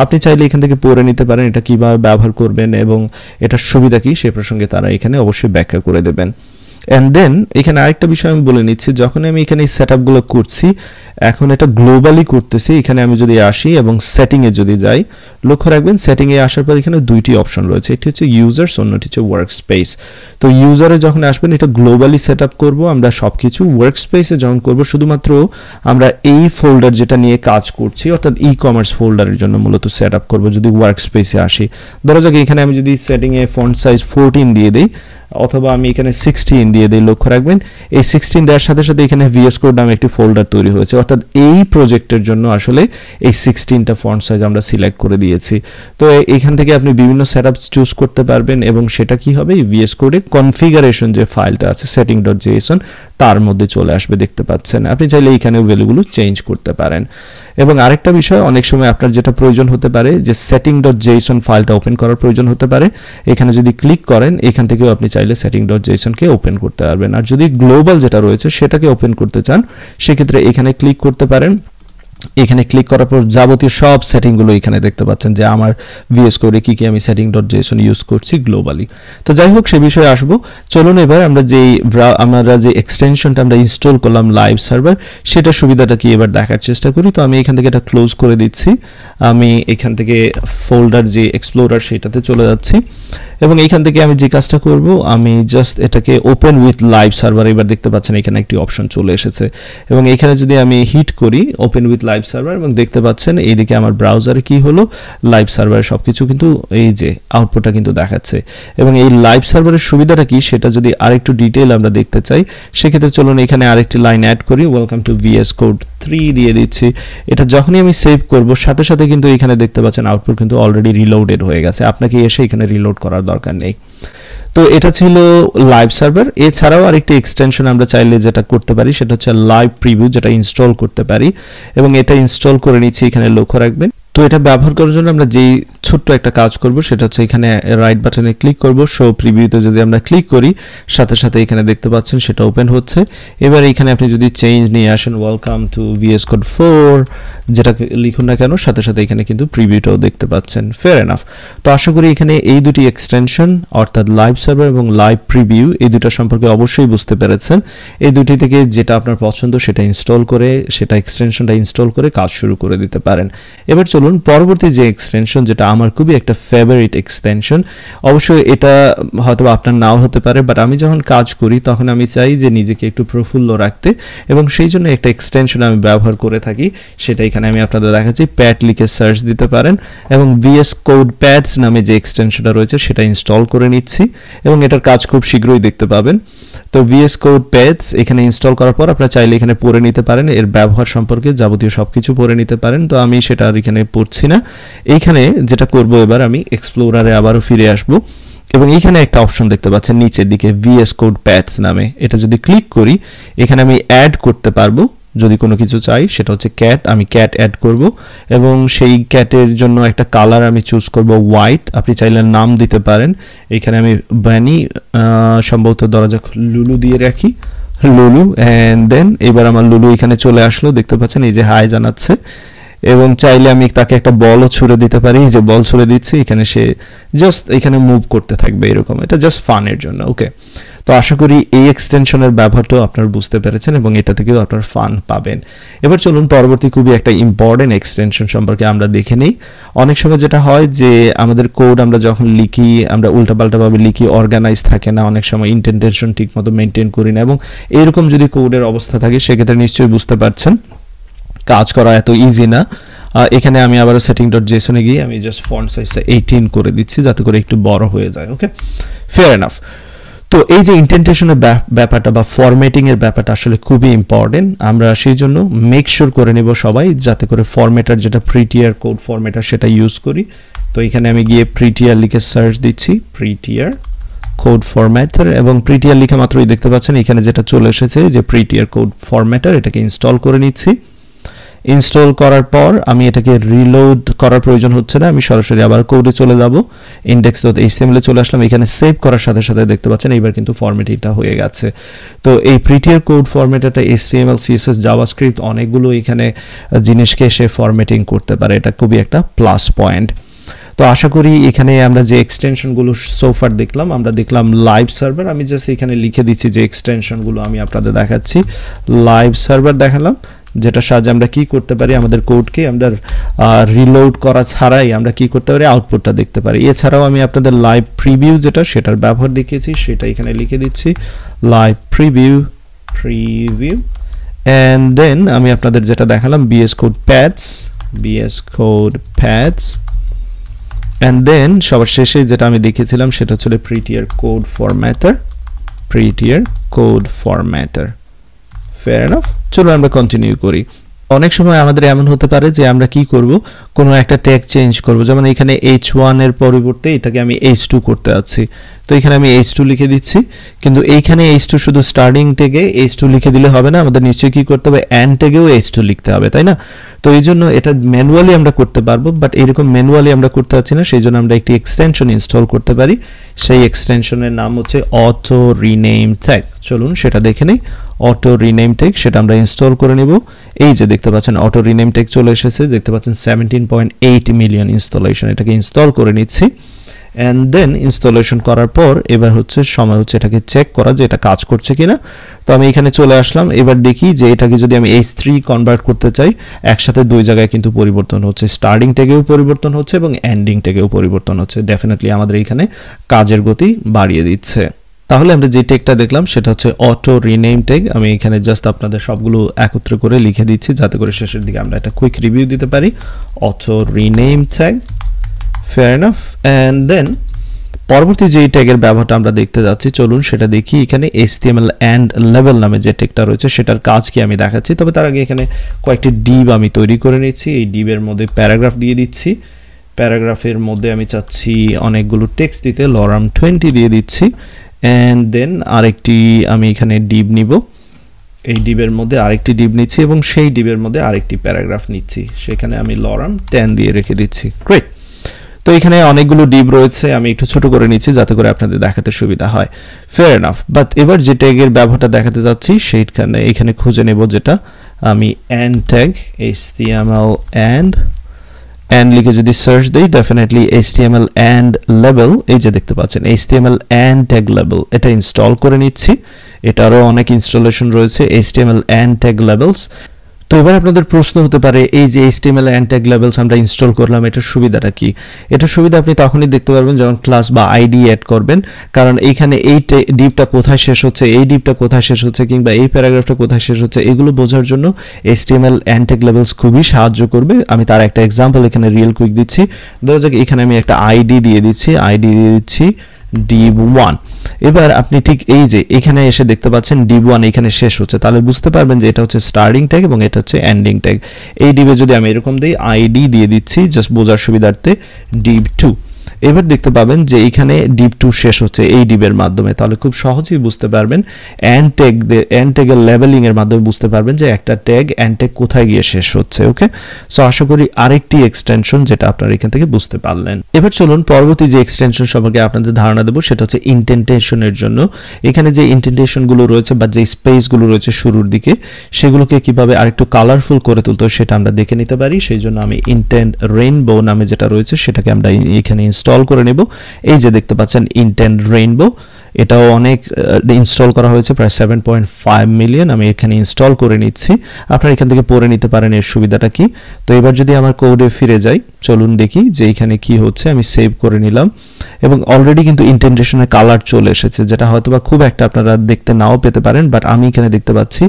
আপনি চাইলে এখান থেকে পড়ে নিতে পারেন এটা কিভাবে ব্যবহার করবেন এবং এটার সুবিধা কি সে প্রসঙ্গে তারা এখানে অবশ্যই ব্যাখ্যা করে দেবেন। অ্যান্ড দেন এখানে আরেকটা বিষয় আমি বলে নিচ্ছি, যখন আমি এখানে এই সেট আপগুলো করছি, এখন এটা গ্লোবালি করতেছি। এখানে আমি যদি আসি এবং সেটিংয়ে যদি যাই, লক্ষ্য রাখবেন সেটিংয়ে আসার পর এখানে দুইটি অপশন রয়েছে, একটি হচ্ছে ইউজার্স, অন্যটি হচ্ছে ওয়ার্ক স্পেস। তো ইউজারে যখন আসবেন এটা গ্লোবালি সেট আপ করবো আমরা সব কিছু। ওয়ার্ক স্পেসে যখন করবো শুধুমাত্র আমরা এই ফোল্ডার যেটা নিয়ে কাজ করছি, অর্থাৎ ই কমার্স ফোল্ডারের জন্য মূলত সেট আপ করবো। যদি ওয়ার্ক স্পেসে আসি, ধরা যাক এখানে আমি যদি সেটিংয়ে ফন্ট সাইজ 14 দিয়ে দিই, অথবা আমি এখানে 16 দিয়ে দিই, লক্ষ্য রাখবেন এই 16 দেওয়ার সাথে সাথে এখানে VS কোড নামে একটি ফোল্ডার তৈরি হয়েছে, অর্থাৎ এই প্রজেক্টের জন্য আসলে এই 16টা ফন্ট সাইজ আমরা সিলেক্ট করে দিয়েছি। তো এখান থেকে আপনি বিভিন্ন সেটআপ চুজ করতে পারবেন এবং সেটা কি হবে, VS কোডে কনফিগারেশন যে ফাইলটা আছে setting.json তার মধ্যে চলে আসবে, দেখতে পাচ্ছেন। আপনি চাইলে এইখানে ভ্যালুগুলো চেঞ্জ করতে পারেন। এবং আরেকটা বিষয়, অনেক সময় আপনার যেটা প্রয়োজন হতে পারে যে setting.json ফাইলটা ওপেন করার প্রয়োজন হতে পারে, এখানে যদি ক্লিক করেন এখান থেকেও আপনি চাইলে setting.json কে ওপেন করতে পারবেন। আর যদি গ্লোবাল যেটা রয়েছে সেটাকে ওপেন করতে চান, সেক্ষেত্রে এখানে ক্লিক করতে পারেন। এখানে ক্লিক করার পর যাবতীয় সব সেটিংগুলো এখানে দেখতে পাচ্ছেন যে আমার VS কোডে কি কি আমি setting.json ইউজ করছি গ্লোবালি। তো যাই হোক, সে বিষয়ে আসবো। চলুন এবার আমরা যে এক্সটেনশনটা আমরা ইনস্টল করলাম লাইভ সার্ভার, সেটা সুবিধাটা কি এবার দেখার চেষ্টা করি। তো আমি এখান থেকে এটা ক্লোজ করে দিচ্ছি। আমি এখান থেকে ফোল্ডার যে এক্সপ্লোরার সেটাতে চলে যাচ্ছি এবং এইখান থেকে আমি যে কাজটা করব, আমি জাস্ট এটাকে ওপেন উইথ লাইভ সার্ভার, এবার দেখতে পাচ্ছেন এখানে একটি অপশন চলে এসেছে এবং এখানে যদি আমি হিট করি ওপেন উইথ লাইভ সার্ভার, এবং দেখতে পাচ্ছেন এইদিকে আমার ব্রাউজারে কি হলো, লাইভ সার্ভারে সবকিছু কিন্তু এই যে আউটপুটটা কিন্তু দেখাচ্ছে। এবং এই লাইভ সার্ভারের সুবিধাটা কি সেটা যদি আরেকটু ডিটেইল আমরা দেখতে চাই, সেক্ষেত্রে চলুন এখানে আরেকটি লাইন অ্যাড করি, ওয়েলকাম টু VS কোড 3 দিয়ে দিচ্ছি। এটা যখনই আমি সেভ করব সাথে সাথে কিন্তু এখানে দেখতে পাচ্ছেন আউটপুট কিন্তু অলরেডি রিলোডেড হয়ে গেছে, আপনাকে এসে এখানে রিলোড করার দরকার নেই। তো এটা ছিল লাইভ সার্ভার। এছাড়াও আরেকটি এক্সটেনশন আমরা চাইলে যেটা করতে পারি সেটা হচ্ছে লাইভ প্রিভিউ, যেটা ইনস্টল করতে পারি এবং এটা ইনস্টল করে নিচ্ছি, এখানে লক্ষ্য রাখবেন। তো এটা ব্যবহার করার জন্য আমরা যেই ছোট্ট একটা কাজ করব, সেটা হচ্ছে এখানে রাইট বাটনে ক্লিক করব, শো প্রিভিউতে যদি আমরা ক্লিক করি সাথে সাথে এখানে দেখতে পাচ্ছেন সেটা ওপেন হচ্ছে। এবার এখানে আপনি যদি চেঞ্জ নিয়ে আসেন ওয়েলকাম টু VS Code 4 যেটা লিখুন না কেন, সাথে সাথে এখানে কিন্তু প্রিভিউটাও দেখতে পাচ্ছেন। Fair enough. তো আশা করি এখানে এই দুটি এক্সটেনশন অর্থাৎ লাইভ সার্ভার এবং লাইভ প্রিভিউ এই দুটো সম্পর্কে অবশ্যই বুঝতে পেরেছেন। এই দুটি থেকে যেটা আপনার পছন্দ সেটা ইনস্টল করে, সেটা এক্সটেনশনটা ইনস্টল করে কাজ শুরু করে দিতে পারেন। এবার চলুন পরবর্তী যে এক্সটেনশন, যেটা আমার খুবই একটা ফেভারিট এক্সটেনশন, অবশ্যই এটা হয়তো আপনার নাও হতে পারে, বাট আমি যখন কাজ করি তখন আমি চাই যে নিজেকে একটু প্রফুল্ল রাখতে, এবং সেই জন্য একটা এক্সটেনশন আমি ব্যবহার করে থাকি। সেটা এখানে আমি আপনাদের দেখাচ্ছি। প্যাড লিখে সার্চ দিতে পারেন এবং VS Code Pads নামে যে এক্সটেনশনটা রয়েছে সেটা ইনস্টল করে নিচ্ছি এবং এটার কাজ খুব শীঘ্রই দেখতে পাবেন। তো VS Code Pads এখানে ইনস্টল করার পর আপনারা চাইলে এখানে পড়ে নিতে পারেন, এর ব্যবহার সম্পর্কে যাবতীয় সবকিছু পড়ে নিতে পারেন। তো আমি সেটা আর এখানে পড়ছি না। এইখানে যেটা করব, এবার আমি এক্সপ্লোরারে আবারও ফিরে আসব এবং এখানে একটা অপশন দেখতে পাচ্ছেন নিচের দিকে VS Code Pads নামে। এটা যদি ক্লিক করি এখানে আমি অ্যাড করতে পারবো যদি কোনো কিছু চাই, সেটা হচ্ছে ক্যাট। আমি ক্যাট অ্যাড করব এবং সেই ক্যাটের জন্য একটা কালার আমি চুজ করব হোয়াইট। আপনি চাইলে নাম দিতে পারেন। এখানে আমি বানি সম্ভবত ধরা যাক লুলু দিয়ে রাখি, লুলু। অ্যান্ড দেন এবার আমার লুলু এখানে চলে আসলো, দেখতে পাচ্ছেন এই যে হাই জানাচ্ছে। এবং চাইলে আমি তাকে একটা বলও ছুড়ে দিতে পারি, যে বল ছুড়ে দিচ্ছি, এখানে সে জাস্ট এখানে মুভ করতে থাকবে এরকম। এটা জাস্ট ফানের জন্য। ওকে, তো আশা করি এই এক্সটেনশনের ব্যবহারটাও আপনারা বুঝতে পেরেছেন এবং এটা থেকেও আপনার ফান পাবেন। এবার চলুন পরবর্তী খুবই একটা ইম্পর্টেন্ট এক্সটেনশন সম্পর্কে আমরা দেখে নিই। অনেক সময় যেটা হয় যে আমাদের কোড আমরা যখন লিখি আমরা উল্টাপাল্টাভাবে লিখি, অর্গানাইজ থাকে না, অনেক সময় ইন্টেনশন ঠিক মতো মেনটেন করি না, এবং এরকম যদি কোডের অবস্থা থাকে সেক্ষেত্রে নিশ্চয়ই বুঝতে পারছেন কাজ করা এত ইজি না। এখানে আমি আবারও setting.json-এ গিয়ে আমি জাস্ট ফন্ট সাইজটা 18 করে দিচ্ছি যাতে করে একটু বড় হয়ে যায়। ওকে, ফেয়ার এনাফ। তো এই যে ইন্টেনটেশনের ব্যাপারটা বা ফরম্যাটিং এর ব্যাপারটা আসলে খুবই ইম্পর্টেন্ট। আমরা সেই জন্য মেক শিওর করে নেব সবাই যাতে করে ফরম্যাটার যেটা প্রিটিয়ার কোড ফরম্যাটার সেটা ইউজ করি। তো এখানে আমি গিয়ে প্রিটিয়ার লিখে সার্চ দিচ্ছি, প্রিটিয়ার কোড ফরম্যাটার, এবং প্রিটিয়ার লিখে মাত্রই দেখতে পাচ্ছেন এখানে যেটা চলে এসেছে যে প্রিটিয়ার কোড ফরম্যাটার। এটাকে ইনস্টল করে নিচ্ছি। ইনস্টল করার পর আমি এটাকে রিলোড করার প্রয়োজন হচ্ছে না, আমি সরাসরি আবার কোডে চলে যাব, index.html-এ চলে আসলাম। এখানে সেভ করার সাথে সাথে দেখতে পাচ্ছেন এইবার কিন্তু ফরম্যাটিংটা হয়ে গেছে। তো এই প্রিটিয়ার কোড ফরম্যাটারটা HTML CSS জাভাস্ক্রিপ্ট অনেকগুলো এখানে জিনিসকে সে ফরম্যাটিং করতে পারে, এটা খুবই একটা প্লাস পয়েন্ট। তো আশা করি এখানে আমরা যে এক্সটেনশনগুলো সোফার দেখলাম, আমরা দেখলাম লাইভ সার্ভার। আমি জাস্ট এখানে লিখে দিচ্ছি যে এক্সটেনশনগুলো আমি আপনাদের দেখাচ্ছি। লাইভ সার্ভার দেখালাম, যেটা সাহায্যে আমরা কি করতে পারি, আমাদের কোডকে আমরা রিলোড করা ছাড়াই আমরা কি করতে পারি, আউটপুটটা দেখতে পারি। এছাড়াও আমি আপনাদের লাইভ প্রিভিউ যেটা সেটার ব্যবহার দেখিয়েছি, সেটা এখানে লিখে দিচ্ছি, লাইভ প্রিভিউ অ্যান্ড দেন আমি আপনাদের যেটা দেখালাম VS Code Pads and then সবার শেষে যেটা আমি দেখিয়েছিলাম সেটা হচ্ছে prettier code formatter. Fair enough. চলো আমরা কন্টিনিউ করি। অনেক সময় আমাদের এমন হতে পারে যে আমরা কি করব, কোনো একটা ট্যাগ চেঞ্জ করব, যেমন এখানে H1 এর পরিবর্তে এটাকে আমি H2 করতে যাচ্ছি। তো এখানে আমি H2 লিখে দিচ্ছি, কিন্তু এইখানে H2 শুধু স্টার্টিং ট্যাগে H2 লিখে দিলে হবে না, আমাদের নিশ্চয়ই কি করতে হবে, এন্ড ট্যাগেও H2 লিখতে হবে, তাই না? তো এই জন্য এটা ম্যানুয়ালি আমরা করতে পারবো, বাট এরকম ম্যানুয়ালি আমরা করতে পারছি না, সেই জন্য আমরা একটি এক্সটেনশন ইনস্টল করতে পারি। সেই এক্সটেনশনের নাম হচ্ছে অটো রিনেম ট্যাগ। চলুন সেটা দেখে নেই। অটো রিনেম ট্যাগ সেটা আমরা ইনস্টল করে নেব। এই যে দেখতে পাচ্ছেন অটো রিনেম ট্যাগ চলে এসেছে, দেখতে পাচ্ছেন 17.8 মিলিয়ন ইনস্টলেশন। এটাকে ইনস্টল করে নিচ্ছি অ্যান্ড দেন ইনস্টলেশন করার পর এবার হচ্ছে সময় হচ্ছে এটাকে চেক করা যে এটা কাজ করছে কিনা। তো আমি এখানে চলে আসলাম, এবার দেখি যে এটাকে যদি আমি H3 কনভার্ট করতে চাই, একসাথে দুই জায়গায় কিন্তু পরিবর্তন হচ্ছে, স্টার্টিং ট্যাগেও পরিবর্তন হচ্ছে এবং এন্ডিং ট্যাগেও পরিবর্তন হচ্ছে। ডেফিনেটলি আমাদের এখানে কাজের গতি বাড়িয়ে দিচ্ছে। তাহলে আমরা যে ট্যাগটা দেখলাম সেটা হচ্ছে অটো রিনেম ট্যাগ। আমি এখানে জাস্ট আপনাদের সবগুলো একত্র করে লিখে দিচ্ছি যাতে করে শেষের দিকে আমরা একটা কুইক রিভিউ দিতে পারি। Auto rename tag, fair enough. And then পরবর্তী যে ট্যাগের ব্যবহারটা আমরা দেখতে যাচ্ছি, চলুন সেটা দেখি। এখানে HTML and level নামে যে ট্যাগটা রয়েছে সেটার কাজ কি আমি দেখাচ্ছি, তবে তার আগে এখানে কয়েকটি ডিভ আমি তৈরি করে নিচ্ছি। এই ডিভের মধ্যে প্যারাগ্রাফ দিয়ে দিচ্ছি, প্যারাগ্রাফের মধ্যে আমি চাচ্ছি অনেকগুলো টেক্সট দিতে, লরাম 20 দিয়ে দিচ্ছি। অ্যান্ড দেন আরেকটি আমি এখানে ডিভ নিব, এই ডিভের মধ্যে আরেকটি ডিভ নিচ্ছি এবং সেই ডিভের মধ্যে আরেকটি প্যারাগ্রাফ নিচ্ছি, সেখানে আমি লরাম 10 দিয়ে রেখে দিচ্ছি। গ্রেট। তো এখানে অনেকগুলো ডিভ রয়েছে, আমি একটু ছোট করে নিচ্ছি যাতে করে আপনাদের দেখাতে সুবিধা হয়। ফেয়ার এনাফ, বাট এবার যে ট্যাগের ব্যবহারটা দেখাতে যাচ্ছি সেইখানে এখানে খুঁজে নেব, যেটা আমি এন্ড ট্যাগ HTML and লিখে যদি সার্চ দেই ডেফিনেটলি HTML and label, এই যে দেখতে পাচ্ছেন HTML and tag label, এটা ইনস্টল করে নিচ্ছি। এটারও অনেক ইনস্টলেশন রয়েছে HTML and tag labels। তো এবার আপনাদের প্রশ্ন হতে পারে এই যে HTML and tag labels আমরা ইনস্টল করলাম, এটার সুবিধাটা কি? এটার সুবিধা আপনি তখনই দেখতে পারবেন যখন ক্লাস বা আইডি অ্যাড করবেন, কারণ এইখানে এই ডিভটা কোথায় শেষ হচ্ছে, এই ডিভটা কোথায় শেষ হচ্ছে, কিংবা এই প্যারাগ্রাফটা কোথায় শেষ হচ্ছে, এগুলো বোঝার জন্য HTML and tag labels খুবই সাহায্য করবে। আমি তার একটা এক্সাম্পল এখানে রিয়েল কুইক দিচ্ছি। ধরা যাক এখানে আমি একটা আইডি দিয়ে দিচ্ছি div1। এবার আপনি ঠিক এই যে এখানে এসে দেখতে পাচ্ছেন div1 এখানে শেষ হচ্ছে, তাহলে বুঝতে পারবেন যে এটা হচ্ছে স্টার্টিং ট্যাগ এবং এটা হচ্ছে এন্ডিং ট্যাগ। এই ডিভে যদি আমি এরকম দিই আইডি দিয়ে দিচ্ছি জাস্ট বোঝার সুবিধার্থে div2, এবার দেখতে পাবেন যে এখানে div2 শেষ হচ্ছে এই ডিভের মাধ্যমে, তাহলে খুব সহজেই বুঝতে পারবেন এন্ড ট্যাগের লেবেলিং এর মাধ্যমে বুঝতে পারবেন যে একটা ট্যাগ এন্ড ট্যাগ কোথায় গিয়ে শেষ হচ্ছে। ওকে, সো আশা করি আরেকটি এক্সটেনশন যেটা আপনারা এখান থেকে বুঝতে পারলেন। এবার চলুন পরবর্তী যে এক্সটেনশন সম্পর্কে আপনাদের ধারণা দেবো, সেটা হচ্ছে ইনডেন্টেশনের জন্য। এখানে যে ইনডেন্টেশন গুলো রয়েছে বা যে স্পেস গুলো রয়েছে শুরুর দিকে, সেগুলোকে কিভাবে আরেকটু কালারফুল করে তুলতে হয় সেটা আমরা দেখে নিতে পারি। সেই জন্য আমি ইনটেন্ট রেইনবো নামে যেটা রয়েছে সেটাকে আমরা এখানে ইনস্টল করে নেব। এই যে দেখতে পাচ্ছেন ইনটেন্ট রেইনবো, এটাও অনেক ইনস্টল করা হয়েছে, প্রায় 7.5 মিলিয়ন। আমি এখানে ইনস্টল করে নিচ্ছি, আপনারা এখান থেকে পড়ে নিতে পারেন এর সুবিধাটা কি। তো এবার যদি আমার কোডে ফিরে যাই, চলুন দেখি যে এখানে কি হচ্ছে। আমি সেভ করে নিলাম এবং অলরেডি কিন্তু ইনডেন্টেশনের কালার চলে এসেছে, যেটা হয়তোবা খুব একটা আপনারা দেখতে নাও পেতে পারেন, বাট আমি এখানে দেখতে পাচ্ছি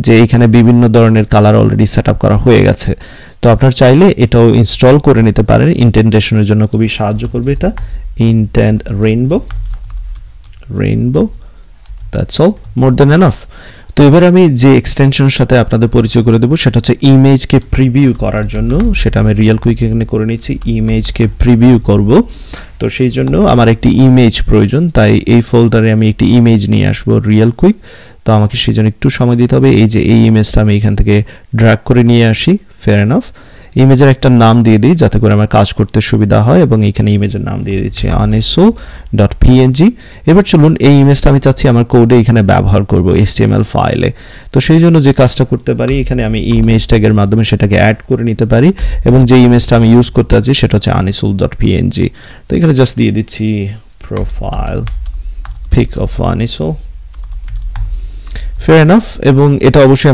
যে এখানে বিভিন্ন ধরনের কালার অলরেডি সেট আপ করা হয়ে গেছে। তো আপনারা চাইলে এটাও ইনস্টল করে নিতে পারেন, ইনডেন্টেশনের জন্য খুবই সাহায্য করবে এটা। Intent rainbow, that's all, more than enough. তো এবার আমি যে এক্সটেনশনের সাথে আপনাদের পরিচয় করে দেবো সেটা হচ্ছে ইমেজকে প্রিভিউ করার জন্য। সেটা আমি রিয়েল কুইক এখানে করে নিচ্ছি, ইমেজকে প্রিভিউ করব। তো সেই জন্য আমার একটি ইমেজ প্রয়োজন, তাই এই ফোল্ডারে আমি একটি ইমেজ নিয়ে আসবো রিয়েল কুইক। তো আমাকে সেই জন্য একটু সময় দিতে হবে। এই যে এই ইমেজটা আমি এখান থেকে ড্র্যাগ করে নিয়ে আসি। ফেয়ার এনাফ, ইমেজের একটা নাম দিয়ে দিই যাতে করে আমার কাজ করতে সুবিধা হয়, এবং এখানে ইমেজের নাম দিয়ে দিচ্ছি aneso.png। এবার চলুন এই ইমেজটা আমি চাচ্ছি আমার কোডে এখানে ব্যবহার করব HTML ফাইলে। তো সেই জন্য যে কাজটা করতে পারি, এখানে আমি ইমেজ ট্যাগের মাধ্যমে সেটাকে অ্যাড করে নিতে পারি, এবং যে ইমেজটা আমি ইউজ করতে যাচ্ছি সেটা হচ্ছে aneso.png। তো এখানে জাস্ট দিয়ে দিচ্ছি profile peak of aneso। Fair enough, এবং এটা অবশ্যই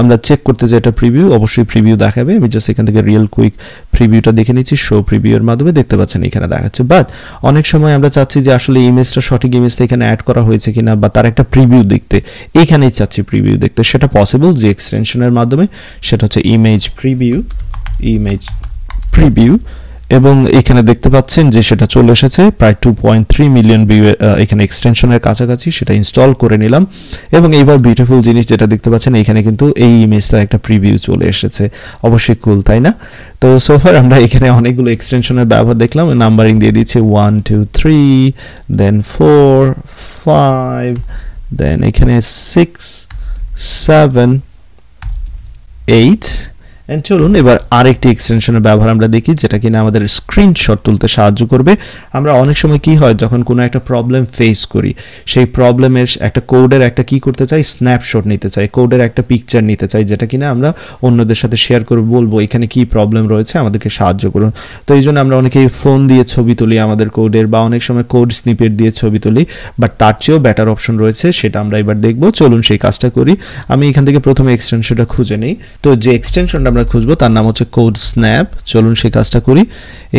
আমরা চেক করতে যাই এটা প্রিভিউ, অবশ্যই প্রিভিউ দেখাবে। আমি জাস্ট এখান থেকে রিয়েল কুইক প্রিভিউটা দেখে নিচ্ছি, শো প্রিভিউর মাধ্যমে দেখতে পাচ্ছেন এখানে দেখাচ্ছে। বাট অনেক সময় আমরা চাচ্ছি যে আসলে ইমেজটা সঠিক ইমেজটা এখানে অ্যাড করা হয়েছে কিনা, বা তার একটা প্রিভিউ দেখতে, এখানেই চাচ্ছি প্রিভিউ দেখতে। সেটা পসিবল যে এক্সটেনশনের মাধ্যমে, সেটা হচ্ছে ইমেজ প্রিভিউ। এবং এখানে দেখতে পাচ্ছেন যে সেটা চলে এসেছে প্রায় 2.3 মিলিয়ন ভিউ এখানে এক্সটেনশনের কাছাকাছি। সেটা ইনস্টল করে নিলাম, এবং এইবার বিউটিফুল জিনিস যেটা দেখতে পাচ্ছেন এখানে কিন্তু এই ইমেজটার একটা প্রিভিউ চলে এসেছে। অবশ্যই কুল, তাই না? তো সোফার আমরা এখানে অনেকগুলো এক্সটেনশনের ব্যবহার দেখলাম, নাম্বারিং দিয়ে দিচ্ছি 1 2 3, দেন 4 5, দেন এখানে 6 7 8। চলুন এবার আরেকটি এক্সটেনশনের ব্যবহার আমরা দেখি, যেটা কিনা আমাদের স্ক্রিনশট তুলতে সাহায্য করবে। আমরা অনেক সময় কি হয়, যখন কোনো একটা প্রবলেম ফেস করি, সেই প্রবলেমের একটা কোডের একটা কি করতে চাই, স্ন্যাপশট নিতে চাই, কোডের একটা পিকচার নিতে চাই, যেটা কিনা আমরা অন্যদের সাথে শেয়ার করে বলবো এখানে কি প্রবলেম রয়েছে, আমাদেরকে সাহায্য করুন। তো এই জন্য আমরা অনেকেই ফোন দিয়ে ছবি তুলি আমাদের কোডের, বা অনেক সময় কোড স্নিপেট দিয়ে ছবি তুলি, বাট তার চেয়েও বেটার অপশন রয়েছে, সেটা আমরা এবার দেখবো। চলুন সেই কাজটা করি। আমি এখান থেকে প্রথমে এক্সটেনশনটা খুঁজে নিই। তো যে এক্সটেনশনটা আমরা খুঁজবো তার নাম হচ্ছে কোড স্ন্যাপ। চলুন সেই কাজটা করি।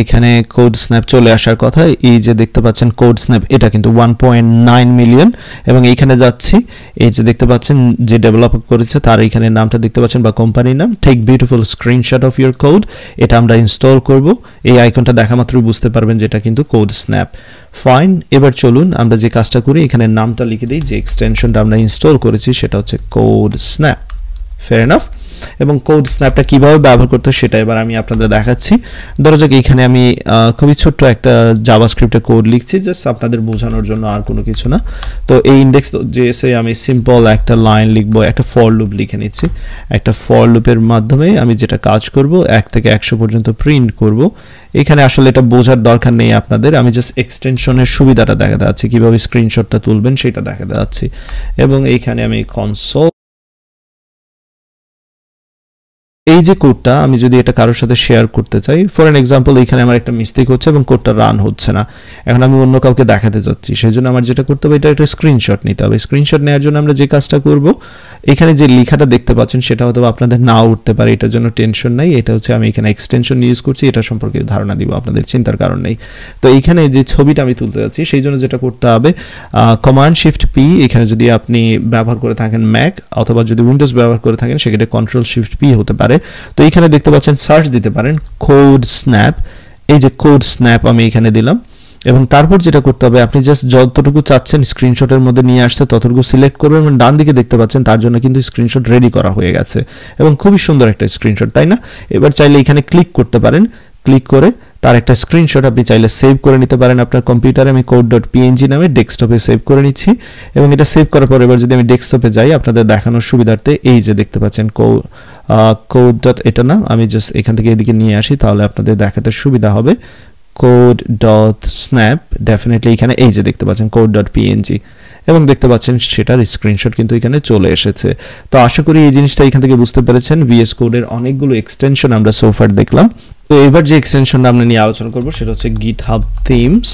এখানে কোড স্ন্যাপ চলে আসার কথা, এই যে দেখতে পাচ্ছেন কোড স্ন্যাপ, এটা কিন্তু 1.9 মিলিয়ন। এবং এইখানে যাচ্ছি, এই যে দেখতে পাচ্ছেন যে ডেভেলপ করেছে তার এখানে নামটা দেখতে পাচ্ছেন, বা কোম্পানির নাম, take beautiful screenshot of your code. এটা আমরা ইনস্টল করব। এই আইকনটা দেখা মাত্রই বুঝতে পারবেন যে এটা কিন্তু কোড স্ন্যাপ। ফাইন, এবার চলুন আমরা যে কাজটা করি, এখানে নামটা লিখে দিই, যে এক্সটেনশনটা আমরা ইনস্টল করেছি সেটা হচ্ছে কোড স্ন্যাপ। Fair enough. এবং কোড স্ন্যাপটা কিভাবে ব্যবহার করতে হয় সেটা এবার আমি আপনাদের দেখাচ্ছি। ধরা যাক এখানে আমি খুবই ছোট্ট একটা জাভাস্ক্রিপ্টের কোড লিখছি জাস্ট আপনাদের বোঝানোর জন্য, আর কোনো কিছু না। তো এই ইন্ডেক্স জেএসে আমি সিম্পল একটা লাইন লিখবো, একটা ফর লুপ লিখে নিচ্ছি। একটা ফর লুপের মাধ্যমে আমি যেটা কাজ করব 1 থেকে 100 পর্যন্ত প্রিন্ট করব। এখানে আসলে এটা বোঝার দরকার নেই আপনাদের, আমি জাস্ট এক্সটেনশনের সুবিধাটা দেখাতে যাচ্ছি, কিভাবে স্ক্রিনশটটা তুলবেন সেটা দেখাতে যাচ্ছি। এবং এইখানে আমি কনসোল, এই যে কোডটা আমি যদি এটা কারোর সাথে শেয়ার করতে চাই, ফর এন এক্সাম্পল এখানে আমার একটা মিস্টেক হচ্ছে এবং কোডটা রান হচ্ছে না, এখন আমি অন্য কাউকে দেখাতে চাচ্ছি, সেই জন্য আমার যেটা করতে হবে এটা একটা স্ক্রিনশট নিতে হবে। স্ক্রিনশট নেওয়ার জন্য আমরা যে কাজটা করব, এখানে যে লেখাটা দেখতে পাচ্ছেন সেটা হয়তো আপনাদের নাও উঠতে পারে, এটার জন্য টেনশন নাই। এটা হচ্ছে আমি এখানে এক্সটেনশন ইউজ করছি, এটা সম্পর্কে ধারণা দিব, আপনাদের চিন্তার কারণ নেই। তো এইখানে যে ছবিটা আমি তুলতে যাচ্ছি সেই জন্য যেটা করতে হবে, কমান্ড শিফট পি, এখানে যদি আপনি ব্যবহার করে থাকেন ম্যাক অথবা যদি উইন্ডোজ ব্যবহার করে থাকেন সেক্ষেত্রে কন্ট্রোল শিফট পি হতে পারে। তো এখানে দেখতে পাচ্ছেন সার্চ দিতে পারেন কোড স্ন্যাপ, এই যে কোড স্ন্যাপ আমি এখানে দিলাম। এবং তারপর যেটা করতে হবে, আপনি জাস্ট যতটুকু চাচ্ছেন স্ক্রিনশটের মধ্যে নিয়ে আসতে ততটুকু সিলেক্ট করবেন এবং ডান দিকে দেখতে পাচ্ছেন তার জন্য কিন্তু স্ক্রিনশট রেডি করা হয়ে গেছে এবং খুবই সুন্দর একটা স্ক্রিনশট, তাই না? এবার চাইলে এখানে ক্লিক করতে পারেন, ক্লিক করে তার একটা স্ক্রিনশট আপনি চাইলে সেভ করে নিতে পারেন আপনার কম্পিউটারে। আমি code.png নামে ডেস্কটপে সেভ করে নিচ্ছি এবং এটা সেভ করার পর এবার যদি আমি ডেস্কটপে যাই আপনাদের দেখানোর সুবিধার্থে, এই যে দেখতে পাচ্ছেন code. এটা না, আমি জাস্ট এখান থেকে এদিকে নিয়ে আসি তাহলে আপনাদের দেখাতে সুবিধা হবে। code.snap, ডেফিনেটলি এখানে এই যে দেখতে পাচ্ছেন code.png এবং দেখতে পাচ্ছেন সেটার স্ক্রিনশট কিন্তু এখানে চলে এসেছে। তো আশা করি এই জিনিসটা এখান থেকে বুঝতে পেরেছেন। VS কোডের অনেকগুলো এক্সটেনশন আমরা সোফার দেখলাম। তো এবার যে এক্সটেনশনটা আমরা নিয়ে আলোচনা করব সেটা হচ্ছে GitHub Themes।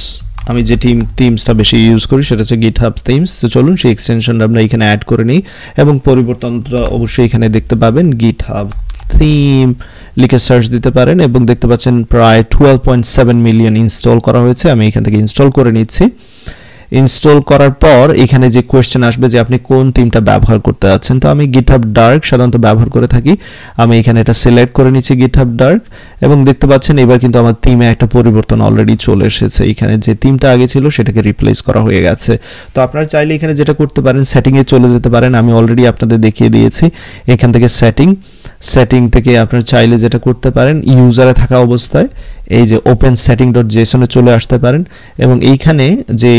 আমি যে থিমসটা বেশি ইউজ করি সেটা হচ্ছে GitHub Themes। তো চলুন সেই এক্সটেনশনটা আমরা এখানে অ্যাড করে নিই এবং পরিবর্তনটা অবশ্যই এখানে দেখতে পাবেন। GitHub Theme লিখে সার্চ দিতে পারেন এবং দেখতে পাচ্ছেন প্রায় 12.7 মিলিয়ন ইনস্টল করা হয়েছে। আমি এখান থেকে ইনস্টল করে নিচ্ছি। ইনস্টল করার পর এখানে যে কোয়েশ্চেন আসবে যে আপনি কোন থিমটা ব্যবহার করতে যাচ্ছেন, তো আমি GitHub Dark সাধারণত ব্যবহার করে থাকি। আমি এখানে এটা সিলেক্ট করে নিচ্ছি GitHub Dark এবং দেখতে পাচ্ছেন এবার কিন্তু আমার থিমে একটা পরিবর্তন অলরেডি চলে এসেছে। এখানে যে থিমটা আগে ছিল সেটাকে রিপ্লেস করা হয়ে গেছে। তো আপনারা চাইলে এখানে যেটা করতে পারেন সেটিংয়ে চলে যেতে পারেন, আমি অলরেডি আপনাদের দেখিয়ে দিয়েছি। এখান থেকে সেটিং থেকে আপনারা চাইলে যেটা করতে পারেন ইউজারে থাকা অবস্থায় এই যে ওপেন setting.json এ চলে আসতে পারেন এবং এইখানে যে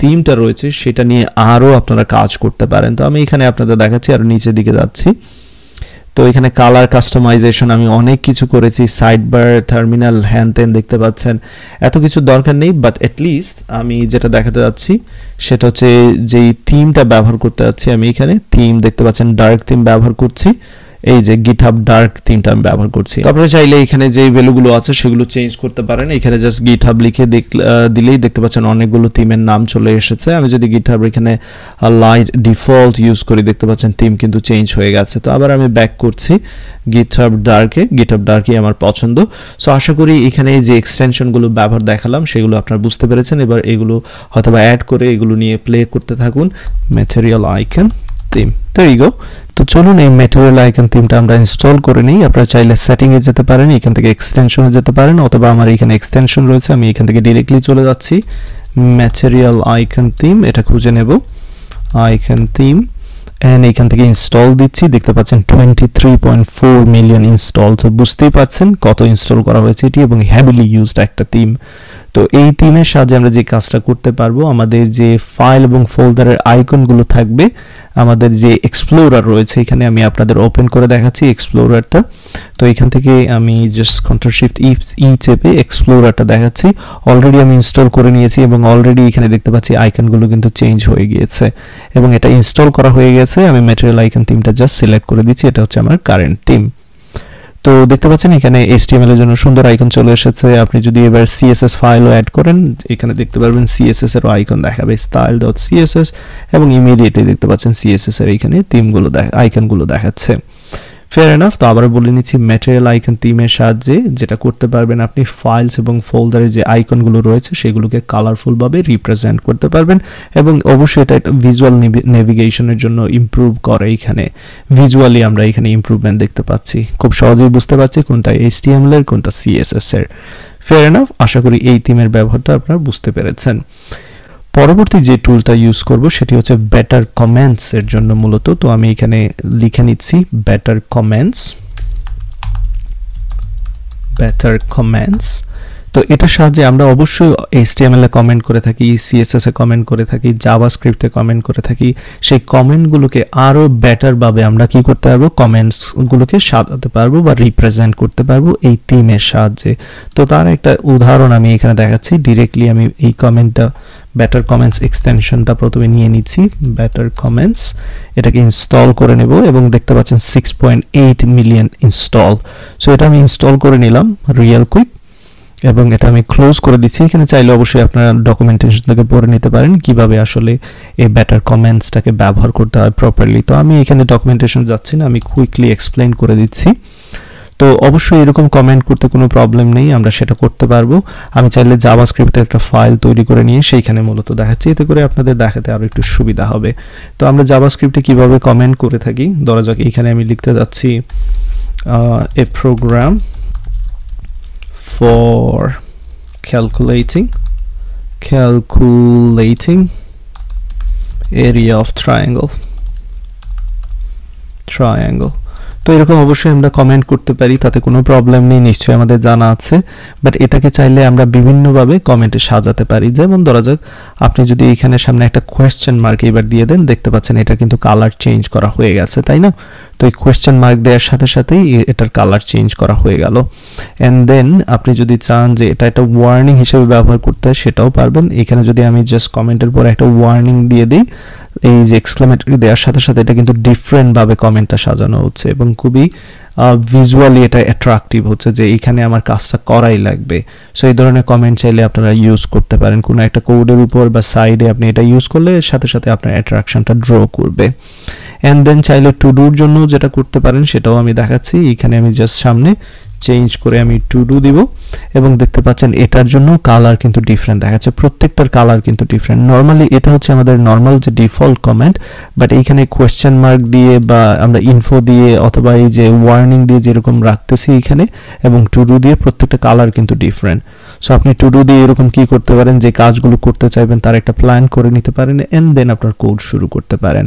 থিমটা রয়েছে সেটা নিয়ে আরও আপনারা কাজ করতে পারেন। তো আমি এখানে আপনাদের দেখাচ্ছি, আর নিচের দিকে যাচ্ছি। তো এখানে কালার কাস্টমাইজেশন আমি অনেক কিছু করেছি, সাইডবার, টার্মিনাল, হ্যান ত্যান দেখতে পাচ্ছেন। এত কিছু দরকার নেই, বাট অ্যাটলিস্ট আমি যেটা দেখাতে যাচ্ছি সেটা হচ্ছে যেই থিমটা ব্যবহার করতে যাচ্ছি আমি এখানে থিম দেখতে পাচ্ছেন ডার্ক থিম ব্যবহার করছি। এই যে GitHub Dark থিমটা আমি ব্যবহার করছি। তারপরে চাইলে এখানে যে ভ্যালুগুলো আছে সেগুলো চেঞ্জ করতে পারেন। এখানে জাস্ট GitHub লিখে দিলেই দেখতে পাচ্ছেন অনেকগুলো থিমের নাম চলে এসেছে। আমি যদি GitHub এখানে লাইট ডিফল্ট ইউজ করি দেখতে পাচ্ছেন থিম কিন্তু চেঞ্জ হয়ে গেছে। তো আবার আমি ব্যাক করছি GitHub Darkই আমার পছন্দ। সো আশা করি এখানে যে এক্সটেনশনগুলো ব্যবহার দেখালাম সেগুলো আপনারা বুঝতে পেরেছেন। এবার এগুলো হয়তোবা অ্যাড করে এগুলো নিয়ে প্লে করতে থাকুন। Material icon theme, there you go। তো চলুন এই ম্যাটেরিয়াল আইকন থিমটা আমরা ইনস্টল করে নিই। আপনারা চাইলে সেটিংয়ে যেতে পারেন, এখান থেকে এক্সটেনশনে যেতে পারেন, অথবা আমার এখানে এক্সটেনশন রয়েছে আমি এখান থেকে ডিরেক্টলি চলে যাচ্ছি ম্যাটেরিয়াল আইকন থিম, এটা খুঁজে নেব আইকন থিম এন্ড এখান থেকে ইনস্টল দিচ্ছি। দেখতে পাচ্ছেন 23.4 মিলিয়ন ইনস্টল। তো বুঝতেই পারছেন কত ইনস্টল করা হয়েছে এটি এবং হেভিলি ইউজড একটা থিম। তো এই থিমের সাহায্যে আমরা যে কাজটা করতে পারবো, আমাদের যে ফাইল এবং ফোল্ডারের আইকনগুলো থাকবে, আমাদের যে এক্সপ্লোরার রয়েছে এখানে আমি আপনাদের ওপেন করে দেখাচ্ছি এক্সপ্লোরারটা। তো এখান থেকে আমি জাস্ট কন্ট্রোল শিফট ই চেপে এক্সপ্লোরারটা দেখাচ্ছি। অলরেডি আমি ইনস্টল করে নিয়েছি এবং অলরেডি এখানে দেখতে পাচ্ছি আইকনগুলো কিন্তু চেঞ্জ হয়ে গিয়েছে এবং এটা ইনস্টল করা হয়ে গেছে। আমি ম্যাটেরিয়াল আইকন থিমটা জাস্ট সিলেক্ট করে দিচ্ছি, এটা হচ্ছে আমার কারেন্ট থিম। তো দেখতে পাচ্ছেন এখানে HTML এর জন্য সুন্দর আইকন চলে এসেছে। আপনি যদি এবার CSS ফাইলও অ্যাড করেন এখানে দেখতে পারবেন CSS এর আইকন দেখাবে style.css এবং ইমিডিয়েটলি দেখতে পাচ্ছেন CSS এর এখানে থিমগুলো আইকনগুলো দেখাচ্ছে। Fair enough. তো আবার বলে নিচ্ছি ম্যাটেরিয়াল আইকন থিমের সাহায্যে যেটা করতে পারবেন আপনি ফাইলস এবং ফোল্ডারে যে আইকনগুলো রয়েছে সেগুলোকে কালারফুল ভাবে রিপ্রেজেন্ট করতে পারবেন এবং অবশ্যই এটা একটা ভিজুয়াল নেভিগেশনের জন্য ইমপ্রুভ করে। এখানে ভিজুয়ালি আমরা এখানে ইমপ্রুভমেন্ট দেখতে পাচ্ছি, খুব সহজেই বুঝতে পারছি কোনটা HTML এর কোনটা CSS এর। Fair enough. আশা করি এই থিমের ব্যবহারটা আপনারা বুঝতে পেরেছেন। পরবর্তী যে টুলটা ইউজ করব সেটি হচ্ছে বেটার কমেন্টস এর জন্য মূলত। তো আমি এখানে লিখে নিচ্ছি বেটার কমেন্টস। তো এটার সাহায্যে আমরা অবশ্যই HTML এ কমেন্ট করে থাকি, CSS এ কমেন্ট করে থাকি, জাভাস্ক্রিপ্টে কমেন্ট করে থাকি। সেই কমেন্টগুলোকে আরও বেটারভাবে আমরা কি করতে পারবো, কমেন্টসগুলোকে সাজাতে পারবো বা রিপ্রেজেন্ট করতে পারবো এই থিমের সাহায্যে। তো তার একটা উদাহরণ আমি এখানে দেখাচ্ছি। ডিরেক্টলি আমি এই কমেন্টটা বেটার কমেন্টস এক্সটেনশনটা প্রথমে নিয়ে নিচ্ছি, বেটার কমেন্টস, এটাকে ইনস্টল করে নেব এবং দেখতে পাচ্ছেন 6.8 মিলিয়ন ইনস্টল। সো এটা আমি ইনস্টল করে নিলাম রিয়েল কুইক এবং এটা আমি ক্লোজ করে দিচ্ছি। এখানে চাইলে অবশ্যই আপনারা ডকুমেন্টেশন থেকে পড়ে নিতে পারেন কিভাবে আসলে এই বেটার কমেন্টসটাকে ব্যবহার করতে হয় প্রপারলি। তো আমি এখানে ডকুমেন্টেশন যাচ্ছি না, আমি কুইকলি এক্সপ্লেইন করে দিচ্ছি। তো অবশ্যই এরকম কমেন্ট করতে কোনো প্রবলেম নেই, আমরা সেটা করতে পারবো। আমি চাইলে জাভাস্ক্রিপ্টের একটা ফাইল তৈরি করে নিয়ে সেইখানে মূলত দেখাচ্ছি, এতে করে আপনাদের দেখাতে আরও একটু সুবিধা হবে। তো আমরা জাভাস্ক্রিপ্টে কিভাবে কমেন্ট করে থাকি, ধরা যাক এখানে আমি লিখতে যাচ্ছি এ programme for calculating area of triangle। তো এরকম অবশ্যই আমরা কমেন্ট করতে পারি, তাতে কোনো প্রবলেম নেই, নিশ্চয়ই আমাদের জানা আছে। বাট এটাকে চাইলে আমরা বিভিন্নভাবে কমেন্টে সাজাতে পারি। যেমন ধরা যাক আপনি যদি এখানে সামনে একটা কোয়েশ্চেন মার্ক এবার দিয়ে দেন, দেখতে পাচ্ছেন এটা কিন্তু কালার চেঞ্জ করা হয়ে গেছে, তাই না? তো এই কোয়েশ্চেন মার্ক দেওয়ার সাথে সাথেই এটার কালার চেঞ্জ করা হয়ে গেল। অ্যান্ড দেন আপনি যদি চান যে এটা একটা ওয়ার্নিং হিসেবে ব্যবহার করতে হয়, সেটাও পারবেন। এখানে যদি আমি জাস্ট কমেন্টের পর একটা ওয়ার্নিং দিয়ে দিই, এই যে এক্সক্লেমেটরি দেওয়ার সাথে সাথে এটা কিন্তু ডিফারেন্টভাবে কমেন্টটা সাজানো হচ্ছে এবং খুবই ভিজুয়ালি এটা অ্যাট্রাকটিভ হচ্ছে যে এইখানে আমার কাজটা করাই লাগবে। সো এই ধরনের কমেন্ট চাইলে আপনারা ইউজ করতে পারেন কোনো একটা কোডের উপর বা সাইডে। আপনি এটা ইউজ করলে সাথে সাথে আপনার অ্যাট্রাকশনটা ড্র করবে। অ্যান্ড দেন চাইলে টু ডুর জন্য যেটা করতে পারেন সেটাও আমি দেখাচ্ছি। এখানে আমি জাস্ট সামনে চেঞ্জ করে আমি টু ডু দিব এবং দেখতে পাচ্ছেন এটার জন্য কালার কিন্তু ডিফারেন্ট দেখাচ্ছে, প্রত্যেকটার কালার কিন্তু ডিফারেন্ট। নর্মালি এটা হচ্ছে আমাদের নর্মাল যে ডিফল্ট কমেন্ট, বাট এইখানে কোয়েশ্চেন মার্ক দিয়ে বা আমরা ইনফো দিয়ে অথবা এই যে ওয়ার্নিং দিয়ে যেরকম রাখতেছি এখানে এবং টু ডু দিয়ে প্রত্যেকটা কালার কিন্তু ডিফারেন্ট। সো আপনি টু ডু দিয়ে এরকম কি করতে পারেন, যে কাজগুলো করতে চাইবেন তার একটা প্ল্যান করে নিতে পারেন এন্ড দেন আপনার কোড শুরু করতে পারেন।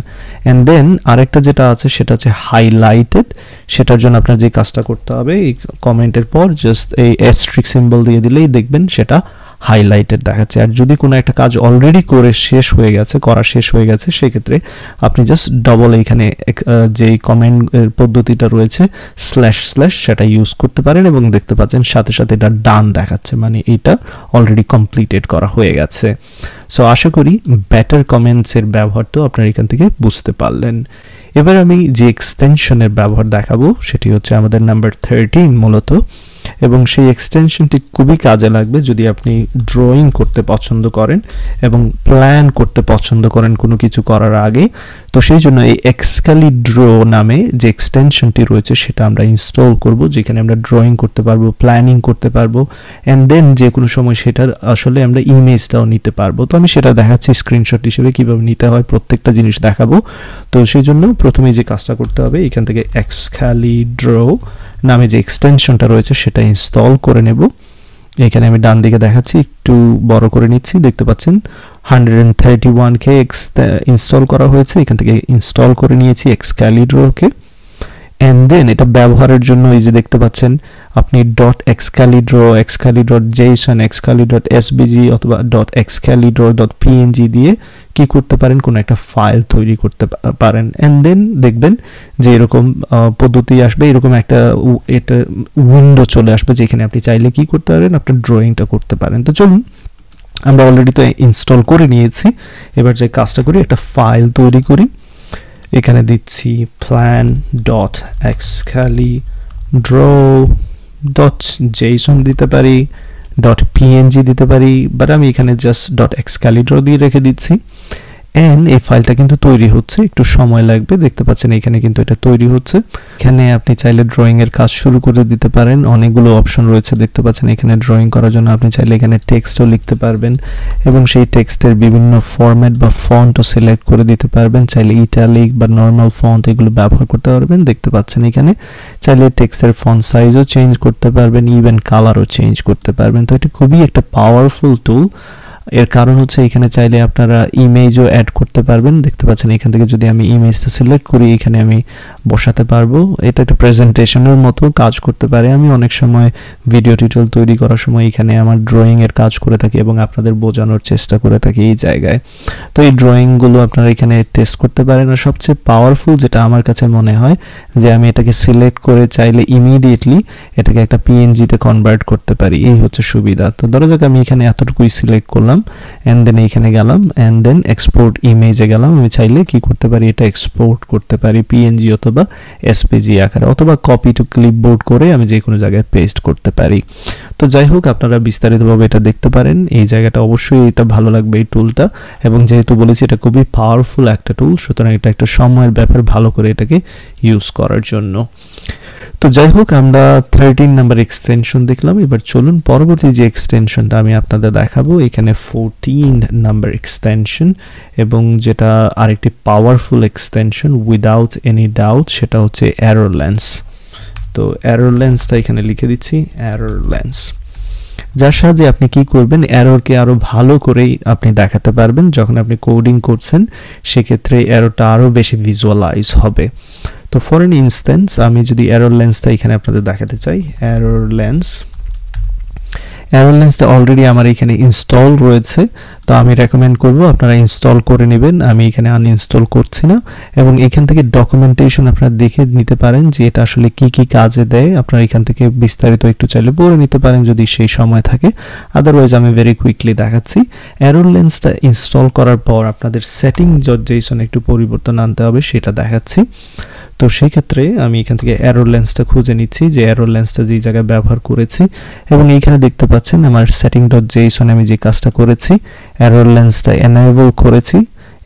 এন্ড দেন আরেকটা যেটা আছে সেটা হচ্ছে হাইলাইটেড। সেটার জন্য আপনার যে কাজটা করতে হবে, এই কমেন্টের পর জাস্ট এই অ্যাস্টেরিস্ক সিম্বল দিয়ে দিলেই দেখবেন সেটা হাইলাইটেড দেখাচ্ছে। আর যদি কোনো একটা কাজ অলরেডি করা শেষ হয়ে গেছে সেক্ষেত্রে আপনি জাস্ট ডবল এইখানে যে কমেন্ট পদ্ধতিটা রয়েছে স্ল্যাশ সেটা ইউজ করতে পারেন এবং দেখতে পাচ্ছেন সাথে সাথে এটা ডান দেখাচ্ছে, মানে এটা অলরেডি কমপ্লিটেড করা হয়ে গেছে। সো আশা করি বেটার কমেন্টসের ব্যবহারটাও আপনারা এখান থেকে বুঝতে পারলেন। এবার আমি যে এক্সটেনশনের ব্যবহার দেখাবো সেটি হচ্ছে আমাদের নাম্বার 13 মূলত, এবং সেই এক্সটেনশনটি খুবই কাজে লাগবে যদি আপনি ড্রয়িং করতে পছন্দ করেন এবং প্ল্যান করতে পছন্দ করেন কোনো কিছু করার আগে। তো সেই জন্য এই এক্সক্যালিড্রো নামে যে এক্সটেনশনটি রয়েছে সেটা আমরা ইনস্টল করব, যেখানে আমরা ড্রয়িং করতে পারবো, প্ল্যানিং করতে পারবো অ্যান্ড দেন যে কোনো সময় সেটার আসলে আমরা ইমেজটাও নিতে পারবো। তো আমি সেটা দেখাচ্ছি স্ক্রিনশট হিসেবে কিভাবে নিতে হয়, প্রত্যেকটা জিনিস দেখাবো। তো সেই জন্য প্রথমে যে কাজটা করতে হবে, এখান থেকে এক্সক্যালিড্রো নামে যে এক্সটেনশনটা রয়েছে সেটা ইনস্টল করে নেব। এখানে আমি ডান দিকে দেখাচ্ছি, একটু বড় করে নিচ্ছি, দেখতে পাচ্ছেন 131K ইনস্টল করা হয়েছে। এখান থেকে ইনস্টল করে নিয়েছি এক্সক্যালিড্রোকে। এন্ড দেন এটা ব্যবহারের জন্য এই যে দেখতে পাচ্ছেন আপনি .excalidro.json, excali.svg অথবা .excalidro.png দিয়ে কি করতে পারেন, কোনো একটা ফাইল তৈরি করতে পারেন। এন্ড দেন দেখবেন যে এরকম পদ্ধতি আসবে, এরকম একটা এটা উইন্ডো চলে আসবে যেখানে আপনি চাইলে কি করতে পারেন, আপনার ড্রয়িংটা করতে পারেন। তো চলুন, আমরা অলরেডি তো ইনস্টল করে নিয়েছি, এবার যে কাজটা করি একটা ফাইল তৈরি করি। এখানে দিচ্ছি plan.excalidro.json দিতে পারি, .png দিতে পারি, বাট আমি এখানে জাস্ট .excalidro দিয়ে রেখে দিচ্ছি। এন্ড এই ফাইলটা কিন্তু তৈরি হচ্ছে, একটু সময় লাগবে। দেখতে পাচ্ছেন এখানে কিন্তু এটা তৈরি হচ্ছে। এখানে আপনি চাইলে ড্রয়িং এর কাজ শুরু করে দিতে পারেন, অনেকগুলো অপশন রয়েছে দেখতে পাচ্ছেন। এখানে ড্রয়িং করার জন্য আপনি চাইলে এখানে টেক্সটও লিখতে পারবেন এবং সেই টেক্সটের বিভিন্ন ফরম্যাট বা ফন্টও সিলেক্ট করে দিতে পারবেন। চাইলে ইটালিক বা নর্মাল ফন্ট এগুলো ব্যবহার করতে পারবেন। দেখতে পাচ্ছেন এখানে চাইলে টেক্সটের ফন্ট সাইজও চেঞ্জ করতে পারবেন, ইভেন কালারও চেঞ্জ করতে পারবেন। তো এটা খুবই একটা পাওয়ারফুল টুল। এর কারণ হচ্ছে এখানে চাইলে আপনারা ইমেজও অ্যাড করতে পারবেন। দেখতে পাচ্ছেন এখান থেকে যদি আমি ইমেজটা সিলেক্ট করি এখানে আমি বসাতে পারবো। এটা একটা প্রেজেন্টেশনের মতো কাজ করতে পারে। আমি অনেক সময় ভিডিও টিউটোরিয়াল তৈরি করার সময় এখানে আমার ড্রয়িং এর কাজ করে থাকি এবং আপনাদের বোঝানোর চেষ্টা করে থাকি এই জায়গায়। তো এই ড্রয়িংগুলো আপনারা এখানে টেস্ট করতে পারেন। আর সবচেয়ে পাওয়ারফুল যেটা আমার কাছে মনে হয় যে আমি এটাকে সিলেক্ট করে চাইলে ইমিডিয়েটলি এটাকে একটা পিএনজিতে কনভার্ট করতে পারি, এই হচ্ছে সুবিধা। তো ধরা যাক আমি এখানে এতটুকুই সিলেক্ট করলাম এন্ড দেন এইখানে গেলাম এন্ড দেন এক্সপোর্ট ইমেজে গেলাম। আমি চাইলে কি করতে পারি, এটা এক্সপোর্ট করতে পারি পিএনজি অথবা এসপিজি আকারে, অথবা কপি টু ক্লিপবোর্ড করে আমি যে কোনো জায়গায় পেস্ট করতে পারি। তো যাই হোক আপনারা বিস্তারিতভাবে এটা দেখতে পারেন। এই জায়গাটা অবশ্যই এটা ভালো লাগবে এই টুলটা, এবং যেহেতু বলেছি এটা খুবই পাওয়ারফুল একটা টুল, সুতরাং এটা একটা সময়ের ব্যাপার ভালো করে এটাকে ইউজ করার জন্য। তো যাই হোক আমরা 13 নাম্বার এক্সটেনশন দেখলাম। এবার চলুন পরবর্তী যে এক্সটেনশনটা আমি আপনাদের দেখাবো, এখানে 14 নাম্বার এক্সটেনশন, এবং যেটা আরেকটি powerful extension without any doubt, সেটা হচ্ছে এরর লেন্স। তো এরর লেন্সটা এখানে লিখে দিচ্ছি, এরর লেন্স, যার সাহায্যে আপনি কি করবেন, এররকে আরো ভালো করেই আপনি দেখাতে পারবেন। যখন আপনি কোডিং করছেন সেক্ষেত্রে এররটা আরো বেশি ভিজুয়ালাইজ হবে। তো ফর এন ইনস্ট্যান্স আমি যদি এরর লেন্সটা এখানে আপনাদের দেখাতে চাই, এরর লেন্সটা অলরেডি আমার এখানে ইনস্টল রয়েছে। তো আমি রেকমেন্ড করব আপনারা ইনস্টল করে নেবেন। আমি এখানে আনইনস্টল করছি না, এবং এখান থেকে ডকুমেন্টেশন আপনারা দেখে নিতে পারেন যে এটা আসলে কি কি কাজে দেয়। আপনারা এখান থেকে বিস্তারিত একটু চাইলে পড়ে নিতে পারেন যদি সেই সময় থাকে, আদারওয়াইজ আমি ভেরি কুইকলি দেখাচ্ছি। এরর লেন্সটা ইনস্টল করার পর আপনাদের সেটিং জেসন একটু পরিবর্তন আনতে হবে, সেটা দেখাচ্ছি। তো সেই ক্ষেত্রে আমি এখান থেকে এরর লেন্সটা খুঁজে নিচ্ছি, যে এরর লেন্সটা যেই জায়গায় ব্যবহার করেছি, এবং এইখানে দেখতে পাচ্ছেন আমার setting.json আমি যে কাজটা করেছি এরর লেন্সটা এনেবল করেছি।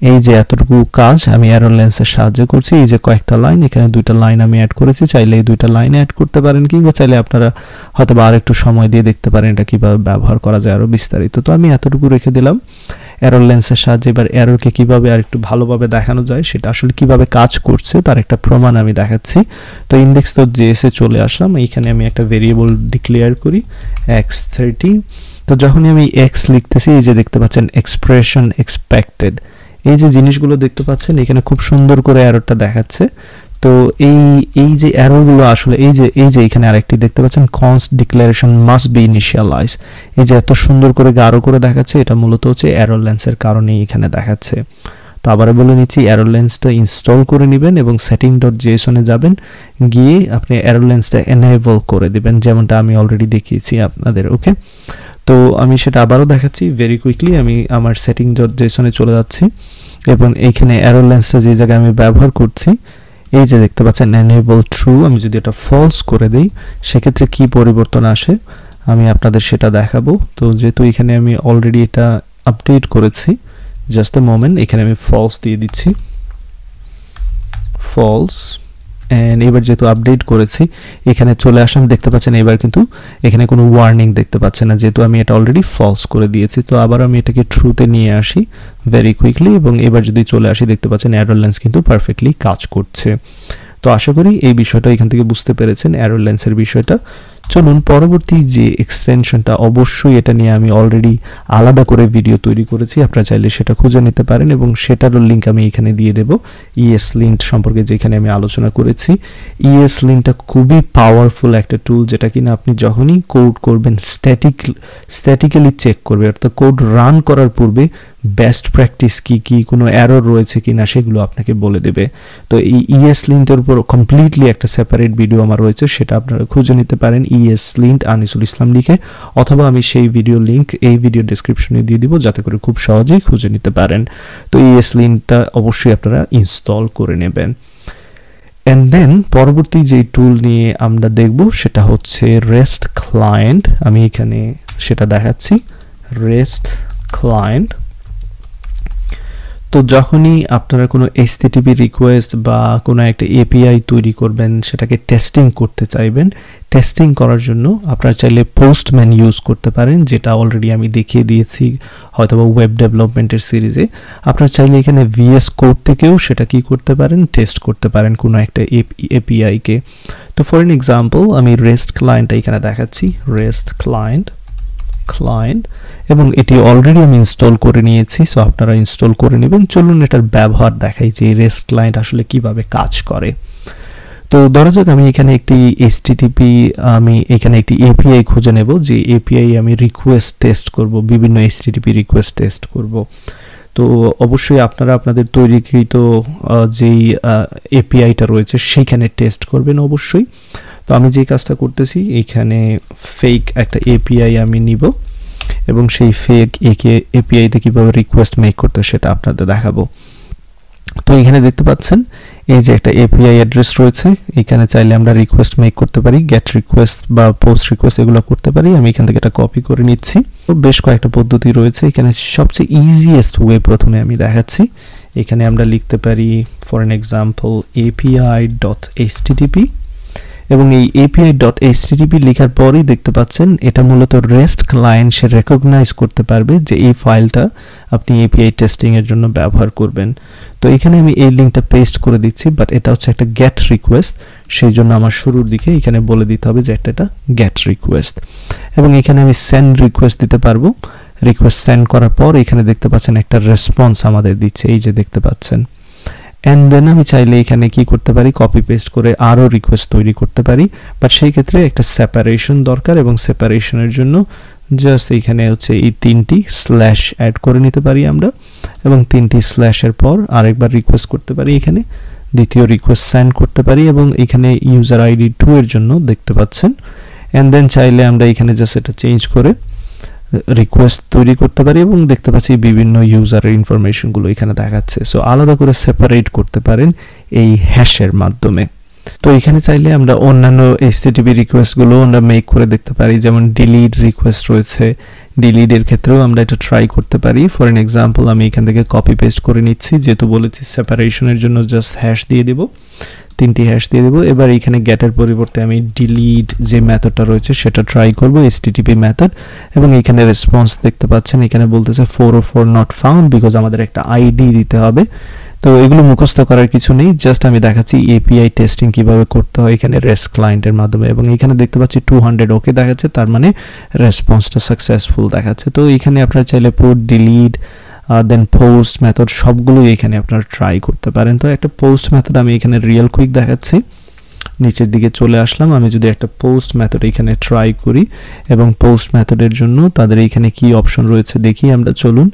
এই যে এতটুকু কাজ আমি এরর লেন্সের সাহায্যে করছি। এই যে কয়েকটা লাইন, এখানে দুইটা লাইন আমি অ্যাড করেছি, চাইলে এই দুইটা লাইন অ্যাড করতে পারেন, কিংবা চাইলে আপনারা হয়তো বা আরেকটু সময় দিয়ে দেখতে পারেন এটা কিভাবে ব্যবহার করা যায় আরো বিস্তারিত। তো আমি এতটুকু রেখে দিলাম এরর লেন্সের সাহায্যে। এবার এররকে কিভাবে আরেকটু ভালোভাবে দেখানো যায়, সেটা আসলে কিভাবে কাজ করছে তার একটা প্রমাণ আমি দেখাচ্ছি। তো index.js এ চলে আসলাম। এইখানে আমি একটা ভেরিয়েবল ডিক্লেয়ার করি x30। তো যখনই আমি x লিখতেছি, এই যে দেখতে পাচ্ছেন এক্সপ্রেশন এক্সপেক্টেড, এই যে জিনিসগুলো দেখতে পাচ্ছেন এখানে খুব সুন্দর করে এররটা দেখাচ্ছে। তো এই যে এররগুলো আসলে এই যে এখানে আরেকটি দেখতে পাচ্ছেন const declaration must be initialized, এই যে এত সুন্দর করে গাঢ় করে দেখাচ্ছে, এটা মূলত হচ্ছে এরর লেন্সের কারণেই এখানে দেখাচ্ছে। তো আবার বলে নিচ্ছি, এরর লেন্সটা ইনস্টল করে নেবেন এবং setting.json এ যাবেন, গিয়ে আপনি এরর লেন্সটা এনেবল করে দিবেন, যেমনটা আমি অলরেডি দেখিয়েছি আপনাদের। ওকে, তো আমি সেটা আবারও দেখাচ্ছি ভেরি কুইকলি। আমি আমার setting.json এ চলে যাচ্ছি, এবং এইখানে এরর লেন্সটা যে জায়গায় আমি ব্যবহার করছি, এই যে দেখতে পাচ্ছেন enable true, আমি যদি এটা false করে দেই সেক্ষেত্রে কি পরিবর্তন আসে আমি আপনাদের সেটা দেখাবো। তো যেহেতু এখানে আমি অলরেডি এটা আপডেট করেছি, জাস্ট আ মোমেন্ট, এখানে আমি false দিয়ে দিচ্ছি, false। এন্ড এবার যেহেতু আপডেট করেছি এখানে চলে আসলাম, দেখতে পাচ্ছেন এবার কিন্তু এখানে কোনো ওয়ার্নিং দেখতে পাচ্ছেন না, যেহেতু আমি এটা অলরেডি ফলস করে দিয়েছি। তো আবার আমি এটাকে ট্রুতে নিয়ে আসি ভেরি কুইকলি, এবং এবার যদি চলে আসি দেখতে পাচ্ছেন এরর লেন্স কিন্তু পারফেক্টলি কাজ করছে। তো আশা করি এই বিষয়টা এখান থেকে বুঝতে পেরেছেন, এরর লেন্সের বিষয়টা। চলুন পরবর্তী যে এক্সটেনশনটা, অবশ্যই এটা নিয়ে আমি অলরেডি আলাদা করে ভিডিও তৈরি করেছি, আপনারা চাইলে সেটা খুঁজে নিতে পারেন, এবং সেটারও লিঙ্ক আমি এখানে দিয়ে দেব। ESLint সম্পর্কে যেখানে আমি আলোচনা করেছি, ESLintটা খুবই পাওয়ারফুল একটা টুল, যেটা কিনা আপনি যখনই কোড করবেন স্ট্যাটিক্যালি চেক করবে, অর্থাৎ কোড রান করার পূর্বে বেস্ট প্র্যাকটিস কি কোনো এরর রয়েছে কিনা সেগুলো আপনাকে বলে দেবে। তো এই ESLintএর উপর কমপ্লিটলি একটা সেপারেট ভিডিও আমার রয়েছে, সেটা আপনারা খুঁজে নিতে পারেন ESLint আনিসুল ইসলাম লিখে, অথবা আমি সেই ভিডিও লিংক এই ভিডিও ডেসক্রিপশনে দিয়ে দিব, যাতে করে খুব সহজেই খুঁজে নিতে পারেন। তো ESLintটা অবশ্যই আপনারা ইনস্টল করে নেবেন। এন্ড দেন পরবর্তী যে টুল নিয়ে আমরা দেখব সেটা হচ্ছে রেস্ট ক্লায়েন্ট। আমি এখানে সেটা দেখাচ্ছি, রেস্ট ক্লায়েন্ট। তো যখনই আপনারা কোনো HTTP রিকোয়েস্ট বা কোনো একটা API তৈরি করবেন, সেটাকে টেস্টিং করতে চাইবেন, টেস্টিং করার জন্য আপনারা চাইলে পোস্টম্যান ইউজ করতে পারেন, যেটা অলরেডি আমি দেখিয়ে দিয়েছি হয়তোবা ওয়েব ডেভেলপমেন্টের সিরিজে। আপনারা চাইলে এখানে VS কোড থেকেও সেটা কি করতে পারেন, টেস্ট করতে পারেন কোনো একটা API কে। তো ফর এন এক্সাম্পল আমি রেস্ট ক্লায়েন্টটা এখানে দেখাচ্ছি, রেস্ট ক্লায়েন্ট। ক্লায়েন্ট, এবং এটি অলরেডি আমি ইনস্টল করে নিয়েছি, সো আপনারা ইনস্টল করে নেবেন। চলুন এটার ব্যবহার দেখাই যে রেস্ট ক্লায়েন্ট আসলে কিভাবে কাজ করে। তো ধরা যাক আমি এখানে একটি আমি এখানে একটি এপিআই খুঁজে নেব, যে এপিআই আমি রিকোয়েস্ট টেস্ট করব, বিভিন্ন HTTP রিকোয়েস্ট টেস্ট করব। তো অবশ্যই আপনারা আপনাদের তৈরিকৃত যেই এপিআইটা রয়েছে সেইখানে টেস্ট করবেন অবশ্যই। তো আমি যে কাজটা করতেছি, এখানে ফেক একটা এপিআই আমি নিব এবং সেই ফেক এপিআইতে কীভাবে রিকোয়েস্ট মেক করতে সেটা আপনাদের দেখাবো। তো এখানে দেখতে পাচ্ছেন এই যে একটা এপিআই অ্যাড্রেস রয়েছে, এখানে চাইলে আমরা রিকোয়েস্ট মেক করতে পারি, গেট রিকোয়েস্ট বা পোস্ট রিকোয়েস্ট এগুলো করতে পারি। আমি এখান থেকে এটা কপি করে নিচ্ছি। তো বেশ কয়েকটা পদ্ধতি রয়েছে, এখানে সবচেয়ে ইজিয়েস্ট ওয়ে প্রথমে আমি দেখাচ্ছি। এখানে আমরা লিখতে পারি ফর অ্যান এক্সাম্পল api.http, এবং এই api.http লেখার পরেই দেখতে পাচ্ছেন এটা মূলত রেস্ট ক্লায়েন্ট সে রেকগনাইজ করতে পারবে যে এই ফাইলটা আপনি এপিআই টেস্টিং এর জন্য ব্যবহার করবেন। তো এখানে আমি এই লিঙ্কটা পেস্ট করে দিচ্ছি, বাট এটা হচ্ছে একটা গেট রিকোয়েস্ট, সেই জন্য আমার শুরুর দিকে এখানে বলে দিতে হবে যে এটা গেট রিকোয়েস্ট, এবং এখানে আমি সেন্ড রিকোয়েস্ট দিতে পারবো। রিকোয়েস্ট সেন্ড করার পর এখানে দেখতে পাচ্ছেন একটা রেসপন্স আমাদের দিচ্ছে, এই যে দেখতে পাচ্ছেন। অ্যান্ড দেন আমি চাইলে এখানে কি করতে পারি, কপি পেস্ট করে আরও রিকোয়েস্ট তৈরি করতে পারি, বাট সেই ক্ষেত্রে একটা সেপারেশন দরকার, এবং সেপারেশনের জন্য জাস্ট এইখানে হচ্ছে এই 3টি স্ল্যাশ অ্যাড করে নিতে পারি আমরা, এবং 3টি স্ল্যাশের পর আরেকবার রিকোয়েস্ট করতে পারি, এখানে দ্বিতীয় রিকোয়েস্ট সেন্ড করতে পারি, এবং এখানে ইউজার আইডি 2 এর জন্য দেখতে পাচ্ছেন। অ্যান্ড দেন চাইলে আমরা এখানে জাস্ট এটা চেঞ্জ করে রিকোয়েস্ট তৈরি করতে পারি, এবং দেখতে পাচ্ছি বিভিন্ন ইউজারের ইনফরমেশনগুলো এখানে দেখাচ্ছে। সো আলাদা করে সেপারেট করতে পারেন এই হ্যাশের মাধ্যমে। তো এখানে চাইলে আমরা অন্যান্য HTTP রিকোয়েস্টগুলো আমরা মেক করে দেখতে পারি, যেমন ডিলিট রিকোয়েস্ট রয়েছে, ডিলিটের ক্ষেত্রেও আমরা এটা ট্রাই করতে পারি। ফর এন এক্সাম্পল আমি এখান থেকে কপি পেস্ট করে নিচ্ছি, যেহেতু বলেছি সেপারেশনের জন্য জাস্ট হ্যাশ দিয়ে দেব, 3টি হ্যাশ দিয়ে দেবো। এবার এখানে গেটের পরিবর্তে আমি ডিলিট যে মেথডটা রয়েছে সেটা ট্রাই করব, HTTP মেথড, এবং এখানে রেসপন্স দেখতে পাচ্ছেন এখানে বলতেছে 404 নট ফাউন্ড, বিকজ আমাদের একটা আইডি দিতে হবে। তো এগুলো মুখস্থ করার কিছু নেই, জাস্ট আমি দেখাচ্ছি এপিআই টেস্টিং কিভাবে করতে হয় এখানে রেস্ট ক্লায়েন্টের মাধ্যমে, এবং এখানে দেখতে পাচ্ছি 200 ওকে দেখাচ্ছে, তার মানে রেসপন্সটা সাকসেসফুল দেখাচ্ছে। তো এখানে আপনারা চাইলে পুট, ডিলিট, দেন পোস্ট মেথড সবগুলোই এখানে আপনারা ট্রাই করতে পারেন। তো একটা পোস্ট মেথড আমি এখানে রিয়েল কুইক দেখাচ্ছি, নিচের দিকে চলে আসলাম। আমি যদি একটা পোস্ট মেথড এখানে ট্রাই করি, এবং পোস্ট মেথডের জন্য তাদের এখানে কি অপশন রয়েছে দেখি আমরা। চলুন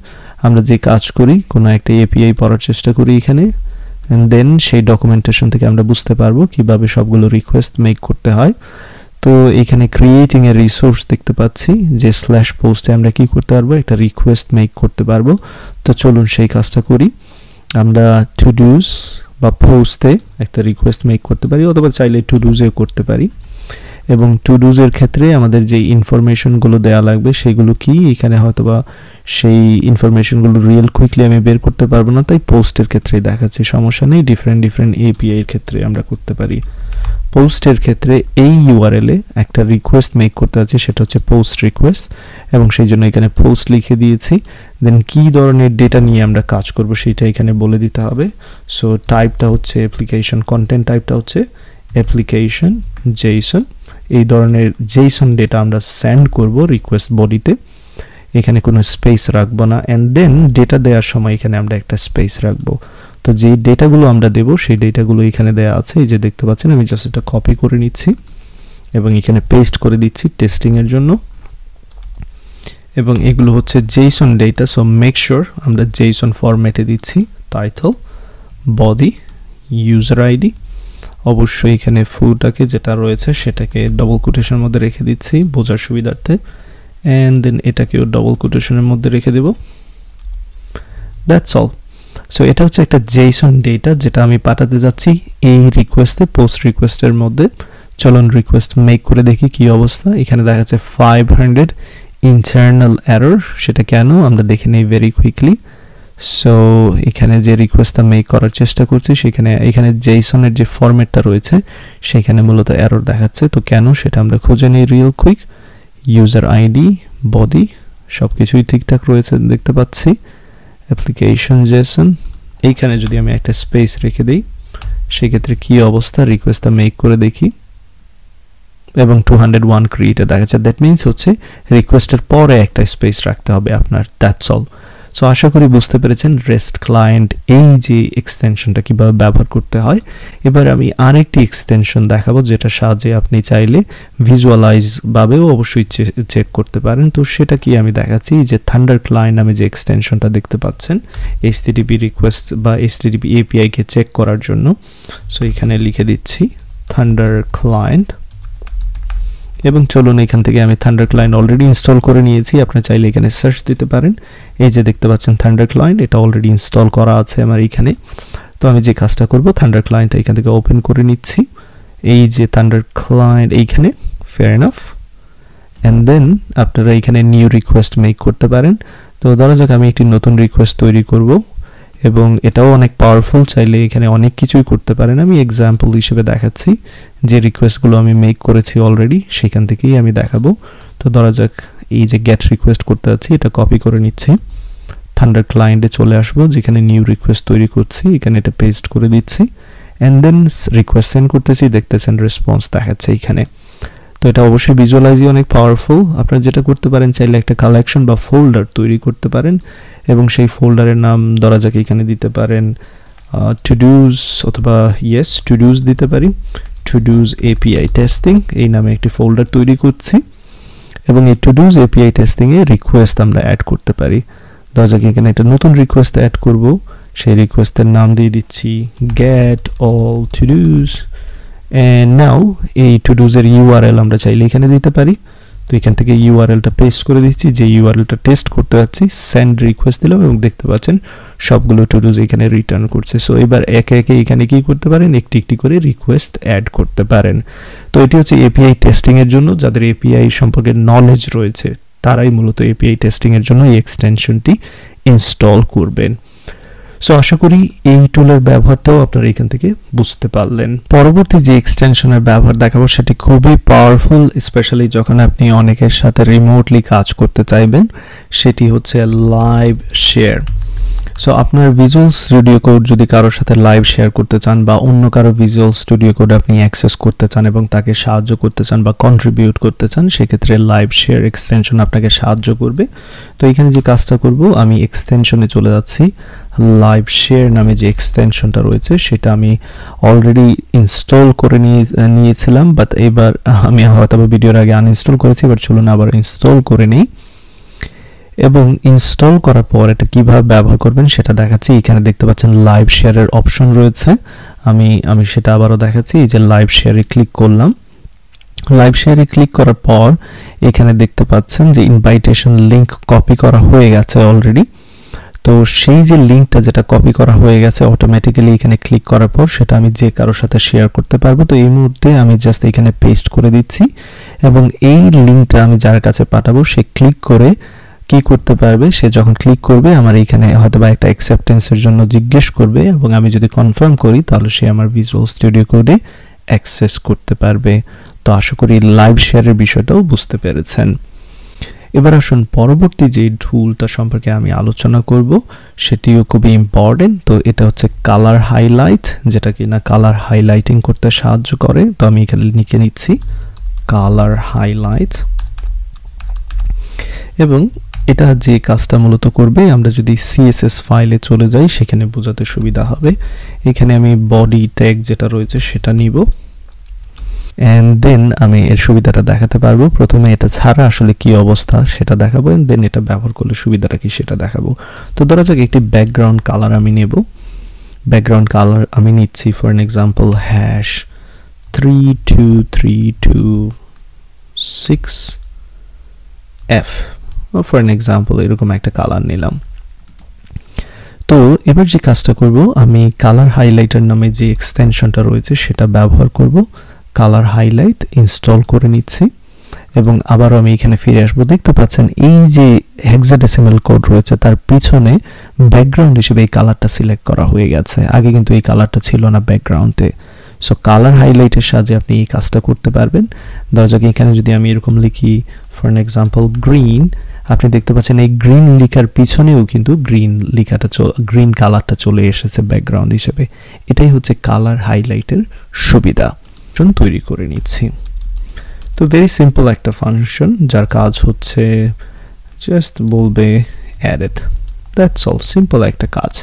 আমরা যে কাজ করি, কোনো একটা এপিআই পড়ার চেষ্টা করি এখানে, এন্ড দেন সেই ডকুমেন্টেশন থেকে আমরা বুঝতে পারবো কিভাবে সবগুলো রিকোয়েস্ট মেক করতে হয়। তো এখানে ক্রিয়েটিং এ রিসোর্স দেখতে পাচ্ছি যে স্ল্যাশ পোস্টে আমরা কি করতে পারবো, একটা রিকোয়েস্ট মেক করতে পারবো। তো চলুন সেই কাজটা করি। আমরা টু ডুজ বা পোস্টে একটা রিকোয়েস্ট মেক করতে পারি, অথবা চাইলে টু ডুজে করতে পারি। এবং টু ডুজের ক্ষেত্রে আমাদের যে ইনফরমেশনগুলো দেওয়া লাগবে সেগুলো কি, এখানে হয়তোবা সেই ইনফরমেশনগুলো রিয়েল কুইকলি আমি বের করতে পারবো না, তাই পোস্টের ক্ষেত্রেই দেখাচ্ছি, সমস্যা নেই। ডিফারেন্ট এপিআই এর ক্ষেত্রে আমরা করতে পারি। পোস্টের ক্ষেত্রে এই ইউআরএল এ একটা রিকোয়েস্ট মেক করতে আছে, সেটা হচ্ছে পোস্ট রিকোয়েস্ট, এবং সেই জন্য এখানে পোস্ট লিখে দিয়েছি। দেন কি ধরনের ডেটা নিয়ে আমরা কাজ করব সেটা এখানে বলে দিতে হবে। সো টাইপটা হচ্ছে অ্যাপ্লিকেশন, কন্টেন্ট টাইপটা হচ্ছে অ্যাপ্লিকেশন জেসন, এই ধরনের জেসন ডেটা আমরা সেন্ড করব রিকোয়েস্ট বডিতে, এখানে কোনো স্পেস রাখবো না। অ্যান্ড দেন ডেটা দেওয়ার সময় এখানে আমরা একটা স্পেস রাখবো। তো যে ডেটাগুলো আমরা দেব সেই ডেটাগুলো এখানে দেওয়া আছে, এই যে দেখতে পাচ্ছেন। আমি জাস্ট এটা কপি করে নিচ্ছি এবং এখানে পেস্ট করে দিচ্ছি টেস্টিং এর জন্য, এবং এগুলো হচ্ছে Jason data. So make sure আমরা জেসন ফরম্যাটে দিচ্ছি, টাইটেল, বডি, ইউজার আইডি, অবশ্যই এখানে ফুটাকে যেটা রয়েছে সেটাকে ডবল কোটেশনের মধ্যে রেখে দিচ্ছি বোঝার সুবিধার্থে, অ্যান্ড দেন এটাকেও ডবল কোটেশনের মধ্যে রেখে দেব। That's all. সো এটা হচ্ছে একটা জেসন ডেটা যেটা আমি পাঠাতে যাচ্ছি এই রিকোয়েস্টে, পোস্ট রিকোয়েস্টের মধ্যে। চলুন রিকোয়েস্ট মেক করে দেখি কি অবস্থা। এখানে দেখা যাচ্ছে 500 ইন্টারনাল এরর, সেটা কেন আমরা দেখে নেই ভেরি কুইকলি। সো এখানে যে রিকোয়েস্টটা মেক করার চেষ্টা করছি সেখানে এখানে জেসনের যে ফরম্যাটটা রয়েছে সেখানে মূলত এরর দেখাচ্ছে। তো কেন সেটা আমরা খুঁজে নিই real quick. User ID, body সব কিছুই ঠিকঠাক রয়েছে দেখতে পাচ্ছি। অ্যাপ্লিকেশন জেসন, এইখানে যদি আমি একটা স্পেস রেখে দিই সেক্ষেত্রে কি অবস্থা, রিকোয়েস্টটা মেক করে দেখি। এবং 201 ক্রিয়েটে দেখাচ্ছে। দ্যাট মিনস হচ্ছে রিকোয়েস্টের পরে একটা স্পেস রাখতে হবে আপনার, দ্যাটস অল। সো আশা করি বুঝতে পেরেছেন রেস্ট ক্লায়েন্ট এই যে এক্সটেনশনটা কীভাবে ব্যবহার করতে হয়। এবার আমি আরেকটি এক্সটেনশন দেখাবো যেটার সাহায্যে আপনি চাইলে ভিজুয়ালাইজভাবেও অবশ্যই চেক করতে পারেন। তো সেটা কি আমি দেখাচ্ছি, যে থান্ডার ক্লায়েন্ট নামে যে এক্সটেনশনটা দেখতে পাচ্ছেন HTTP রিকোয়েস্ট বা HTTP API-কে চেক করার জন্য। সো এখানে লিখে দিচ্ছি থান্ডার ক্লায়েন্ট, এবং চলুন এখান থেকে আমি থান্ডার ক্লায়েন্ট অলরেডি ইনস্টল করে নিয়েছি। আপনি চাইলে এখানে সার্চ দিতে পারেন। এই যে দেখতে পাচ্ছেন থান্ডার ক্লায়েন্ট, এটা অলরেডি ইনস্টল করা আছে আমার এখানে। তো আমি যে কাজটা করব, থান্ডার ক্লায়েন্টটা এখান থেকে ওপেন করে নিচ্ছি। এই যে থান্ডার ক্লায়েন্ট এইখানে, ফেয়ার এনাফ। অ্যান্ড দেন আপনারা এখানে নিউ রিকোয়েস্ট মেক করতে পারেন। তো ধরা যাক আমি একটি নতুন রিকোয়েস্ট তৈরি করব, এবং এটাও অনেক পাওয়ারফুল, চাইলে এখানে অনেক কিছুই করতে পারেন। আমি এক্সাম্পল হিসেবে দেখাচ্ছি যে রিকোয়েস্টগুলো আমি মেক করেছি অলরেডি, সেখান থেকেই আমি দেখাবো। তো ধরা যাক এই যে গেট রিকোয়েস্ট করতে যাচ্ছি, এটা কপি করে নিচ্ছি, থান্ডার ক্লায়েন্টে চলে আসবো, যেখানে নিউ রিকোয়েস্ট তৈরি করছি, এখানে এটা পেস্ট করে দিচ্ছি, অ্যান্ড দেন রিকোয়েস্ট সেন্ড করতেছি, দেখতেছেন রেসপন্স দেখাচ্ছে এখানে। তো এটা অবশ্যই ভিজুয়ালাইজই অনেক পাওয়ারফুল। আপনারা যেটা করতে পারেন, চাইলে একটা কালেকশন বা ফোল্ডার তৈরি করতে পারেন, এবং সেই ফোল্ডারের নাম ধরা যাক এখানে দিতে পারেন টু ডুজ, অথবা টু ডুজ দিতে পারি, টু ডুজ API টেস্টিং এই নামে একটি ফোল্ডার তৈরি করছি, এবং এই টু ডুজ API টেস্টিংয়ে রিকোয়েস্ট আমরা অ্যাড করতে পারি। ধরা যাক এখানে একটা নতুন রিকোয়েস্ট অ্যাড করব, সেই রিকোয়েস্টের নাম দিয়ে দিচ্ছি gate all two dos, and now এই টু ডুজের URL আমরা চাইলে এখানে দিতে পারি। তো এখান থেকে URLটা পেস্ট করে দিচ্ছি, যে URLটা টেস্ট করতে যাচ্ছি, সেন্ড রিকোয়েস্ট দিলাম, এবং দেখতে পাচ্ছেন সবগুলো টু ডুজ এখানে রিটার্ন করছে। সো এবার একে একে এখানে কি করতে পারেন, একটি একটি করে রিকোয়েস্ট অ্যাড করতে পারেন। তো এটি হচ্ছে API টেস্টিংয়ের জন্য। যাদের API সম্পর্কে নলেজ রয়েছে তারাই মূলত API টেস্টিংয়ের জন্য এই এক্সটেনশনটি ইনস্টল করবেন। সো আশা করি এই টুলের ব্যবহারটাও আপনারা এখান থেকে বুঝতে পারলেন। পরবর্তী যে এক্সটেনশনের ব্যবহার দেখাবো সেটি খুবই পাওয়ারফুল, স্পেশালি যখন আপনি অনেকের সাথে রিমোটলি কাজ করতে চাইবেন, সেটি হচ্ছে লাইভ শেয়ার। সো আপনার ভিজুয়াল স্টুডিও কোড যদি কারোর সাথে লাইভ শেয়ার করতে চান, বা অন্য কারো ভিজুয়াল স্টুডিও কোড আপনি অ্যাক্সেস করতে চান এবং তাকে সাহায্য করতে চান বা কন্ট্রিবিউট করতে চান, সেক্ষেত্রে লাইভ শেয়ার এক্সটেনশন আপনাকে সাহায্য করবে। তো এখানে যে কাজটা করব, আমি এক্সটেনশনে চলে যাচ্ছি। লাইভ শেয়ার নামে যে এক্সটেনশনটা রয়েছে সেটা আমি অলরেডি ইনস্টল করে নিয়েছিলাম, বাট এবার আমি হয়তো ভিডিওর আগে আনইনস্টল করেছি, এবার চলুন আবার ইনস্টল করে নিই। এবং ইনস্টল করার পর এটা কিভাবে ব্যবহার করবেন সেটা দেখাচ্ছি। এখানে দেখতে পাচ্ছেন লাইভ শেয়ারের অপশন রয়েছে, আমি সেটা আবারও দেখাচ্ছি। এই যে লাইভ শেয়ারে ক্লিক করলাম, লাইভ শেয়ারে ক্লিক করার পর এখানে দেখতে পাচ্ছেন যে ইনভাইটেশন লিংক কপি করা হয়ে গেছে অলরেডি। তো সেই যে লিঙ্কটা যেটা কপি করা হয়ে গেছে, অটোমেটিক্যালি এখানে ক্লিক করার পর সেটা আমি যে কারোর সাথে শেয়ার করতে পারবো। তো এই মুহূর্তে আমি জাস্ট এখানে পেস্ট করে দিচ্ছি, এবং এই লিঙ্কটা আমি যার কাছে পাঠাবো সে ক্লিক করে কি করতে পারবে, সে যখন ক্লিক করবে আমার এখানে হয়তো বা একটা অ্যাকসেপ্টেন্সের জন্য জিজ্ঞেস করবে, এবং আমি যদি কনফার্ম করি তাহলে সে আমার ভিজুয়াল স্টুডিও কোডে অ্যাক্সেস করতে পারবে। তো আশা করি লাইভ শেয়ারের বিষয়টাও বুঝতে পেরেছেন। এবার আসুন পরবর্তী যে টুলটা সম্পর্কে আমি আলোচনা করব সেটিও খুবই ইম্পর্টেন্ট। তো এটা হচ্ছে কালার হাইলাইট, যেটা কিনা কালার হাইলাইটিং করতে সাহায্য করে। তো আমি এখানে লিখে নিচ্ছি কালার হাইলাইট, এবং এটা যে কাজটা মূলত করবে, আমরা যদি CSS ফাইলে চলে যাই সেখানে বোঝাতে সুবিধা হবে। এখানে আমি বডি ট্যাগ যেটা রয়েছে সেটা নিব, এন্ড দেন আমি এর সুবিধাটা দেখাতে পারবো। প্রথমে এটা ছাড়া আসলে কি অবস্থা সেটা দেখাবো, এন্ড দেন এটা ব্যবহার করলে সুবিধাটা কি সেটা দেখাবো। তো ধরা যাক একটি ব্যাকগ্রাউন্ড কালার আমি নেব। ব্যাকগ্রাউন্ড কালার আমি নিচ্ছি for an example #32326F for an example, এরকম একটা কালার নিলাম। তো এবার যে কাজটা করব, আমি কালার হাইলাইটার নামে যে এক্সটেনশনটা রয়েছে সেটা ব্যবহার করব। কালার হাইলাইট ইনস্টল করে নিচ্ছি, এবং আবারও আমি এখানে ফিরে আসবো। দেখতে পাচ্ছেন এই যে হেক্সাডেসিমাল কোড রয়েছে তার পিছনে ব্যাকগ্রাউন্ড হিসেবে এই কালারটা সিলেক্ট করা হয়ে গেছে, আগে কিন্তু এই কালারটা ছিল না ব্যাকগ্রাউন্ডে। সো কালার হাইলাইটের সাহায্যে আপনি এই কাজটা করতে পারবেন। ধরা যাক এখানে যদি আমি এরকম লিখি ফর এন এক্সাম্পল গ্রিন, আপনি দেখতে পাচ্ছেন এই গ্রিন লেখার পিছনেও কিন্তু গ্রিন কালারটা চলে এসেছে ব্যাকগ্রাউন্ড হিসেবে। এটাই হচ্ছে কালার হাইলাইটের সুবিধা। তৈরি করে নিচ্ছি। তো ভেরি সিম্পল একটা ফাংশন যার কাজ হচ্ছে জাস্ট বলবে অ্যাডেড, দ্যাটস অল, সিম্পল একটা কাজ।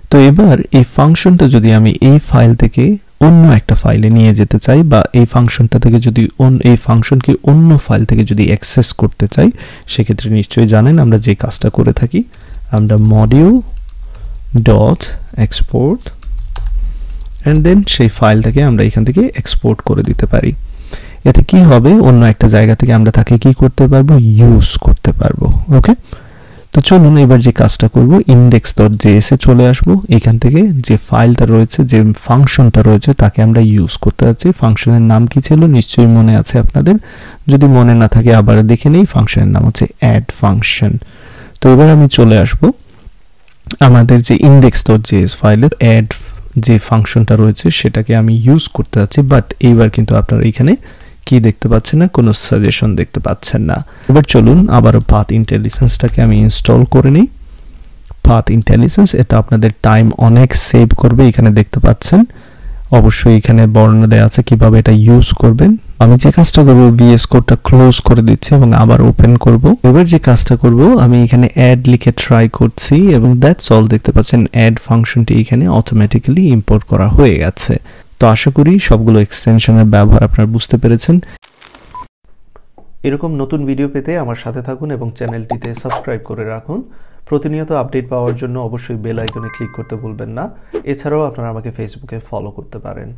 তো এবার এই ফাংশনটা যদি আমি এই ফাইল থেকে অন্য একটা ফাইলে নিয়ে যেতে চাই, বা এই ফাংশনটা থেকে যদি এই ফাংশনকে অন্য ফাইল থেকে যদি অ্যাক্সেস করতে চাই, সেক্ষেত্রে নিশ্চয়ই জানেন আমরা যে কাজটা করে থাকি, আমরা module dot export and then সেই ফাইলটাকে আমরা এখান থেকে এক্সপোর্ট করে দিতে পারি। এতে কি হবে, অন্য একটা জায়গা থেকে আমরা তাকে কি করতে পারবো, ইউজ করতে পারবো। ওকে, তো চলুন এবার যে কাজটা করব, index.js এ চলে আসবো। এখান থেকে যে ফাইলটা রয়েছে, যে ফাংশনটা রয়েছে তাকে আমরা ইউজ করতে যাচ্ছি। ফাংশনের নাম কি ছিল নিশ্চয়ই মনে আছে আপনাদের, যদি মনে না থাকে আবার দেখে নেই। ফাংশনের নাম হচ্ছে অ্যাড ফাংশন। তো এবার আমি চলে আসব আমাদের যে index.js ফাইলের অ্যাড যে ফাংশনটা রয়েছে সেটাকে আমি ইউজ করতে যাচ্ছি। বাট এইবার কিন্তু আপনারা এখানে কি দেখতে পাচ্ছেন না, কোনো সাজেশন দেখতে পাচ্ছেন না। এবার চলুন আবারও পাথ ইন্টেলিজেন্সটাকে আমি ইনস্টল করে নিই। পাথ ইন্টেলিজেন্স এটা আপনাদের টাইম অনেক সেভ করবে, এখানে দেখতে পাচ্ছেন। অবশ্যই এখানে বর্ণনা দেওয়া আছে কিভাবে এটা ইউজ করবেন। আমি যে কাজটা করব, VS কোডটা ক্লোজ করে দিচ্ছি এবং আবার ওপেন করব। এবার যে কাজটা করব, আমি এখানে অ্যাড লিখে ট্রাই করছি এবং দ্যাটস অল, দেখতে পাচ্ছেন অ্যাড ফাংশনটি এখানে অটোমেটিক্যালি ইম্পোর্ট করা হয়ে গেছে। তো আশা করি সবগুলো এক্সটেনশনের ব্যবহার আপনারা বুঝতে পেরেছেন। এরকম নতুন ভিডিও পেতে আমার সাথে থাকুন এবং চ্যানেলটিতে সাবস্ক্রাইব করে রাখুন। প্রতিনিয়ত আপডেট পাওয়ার জন্য অবশ্যই বেল আইকনে ক্লিক করতে ভুলবেন না। এছাড়াও আপনারা আমাকে ফেসবুকে ফলো করতে পারেন।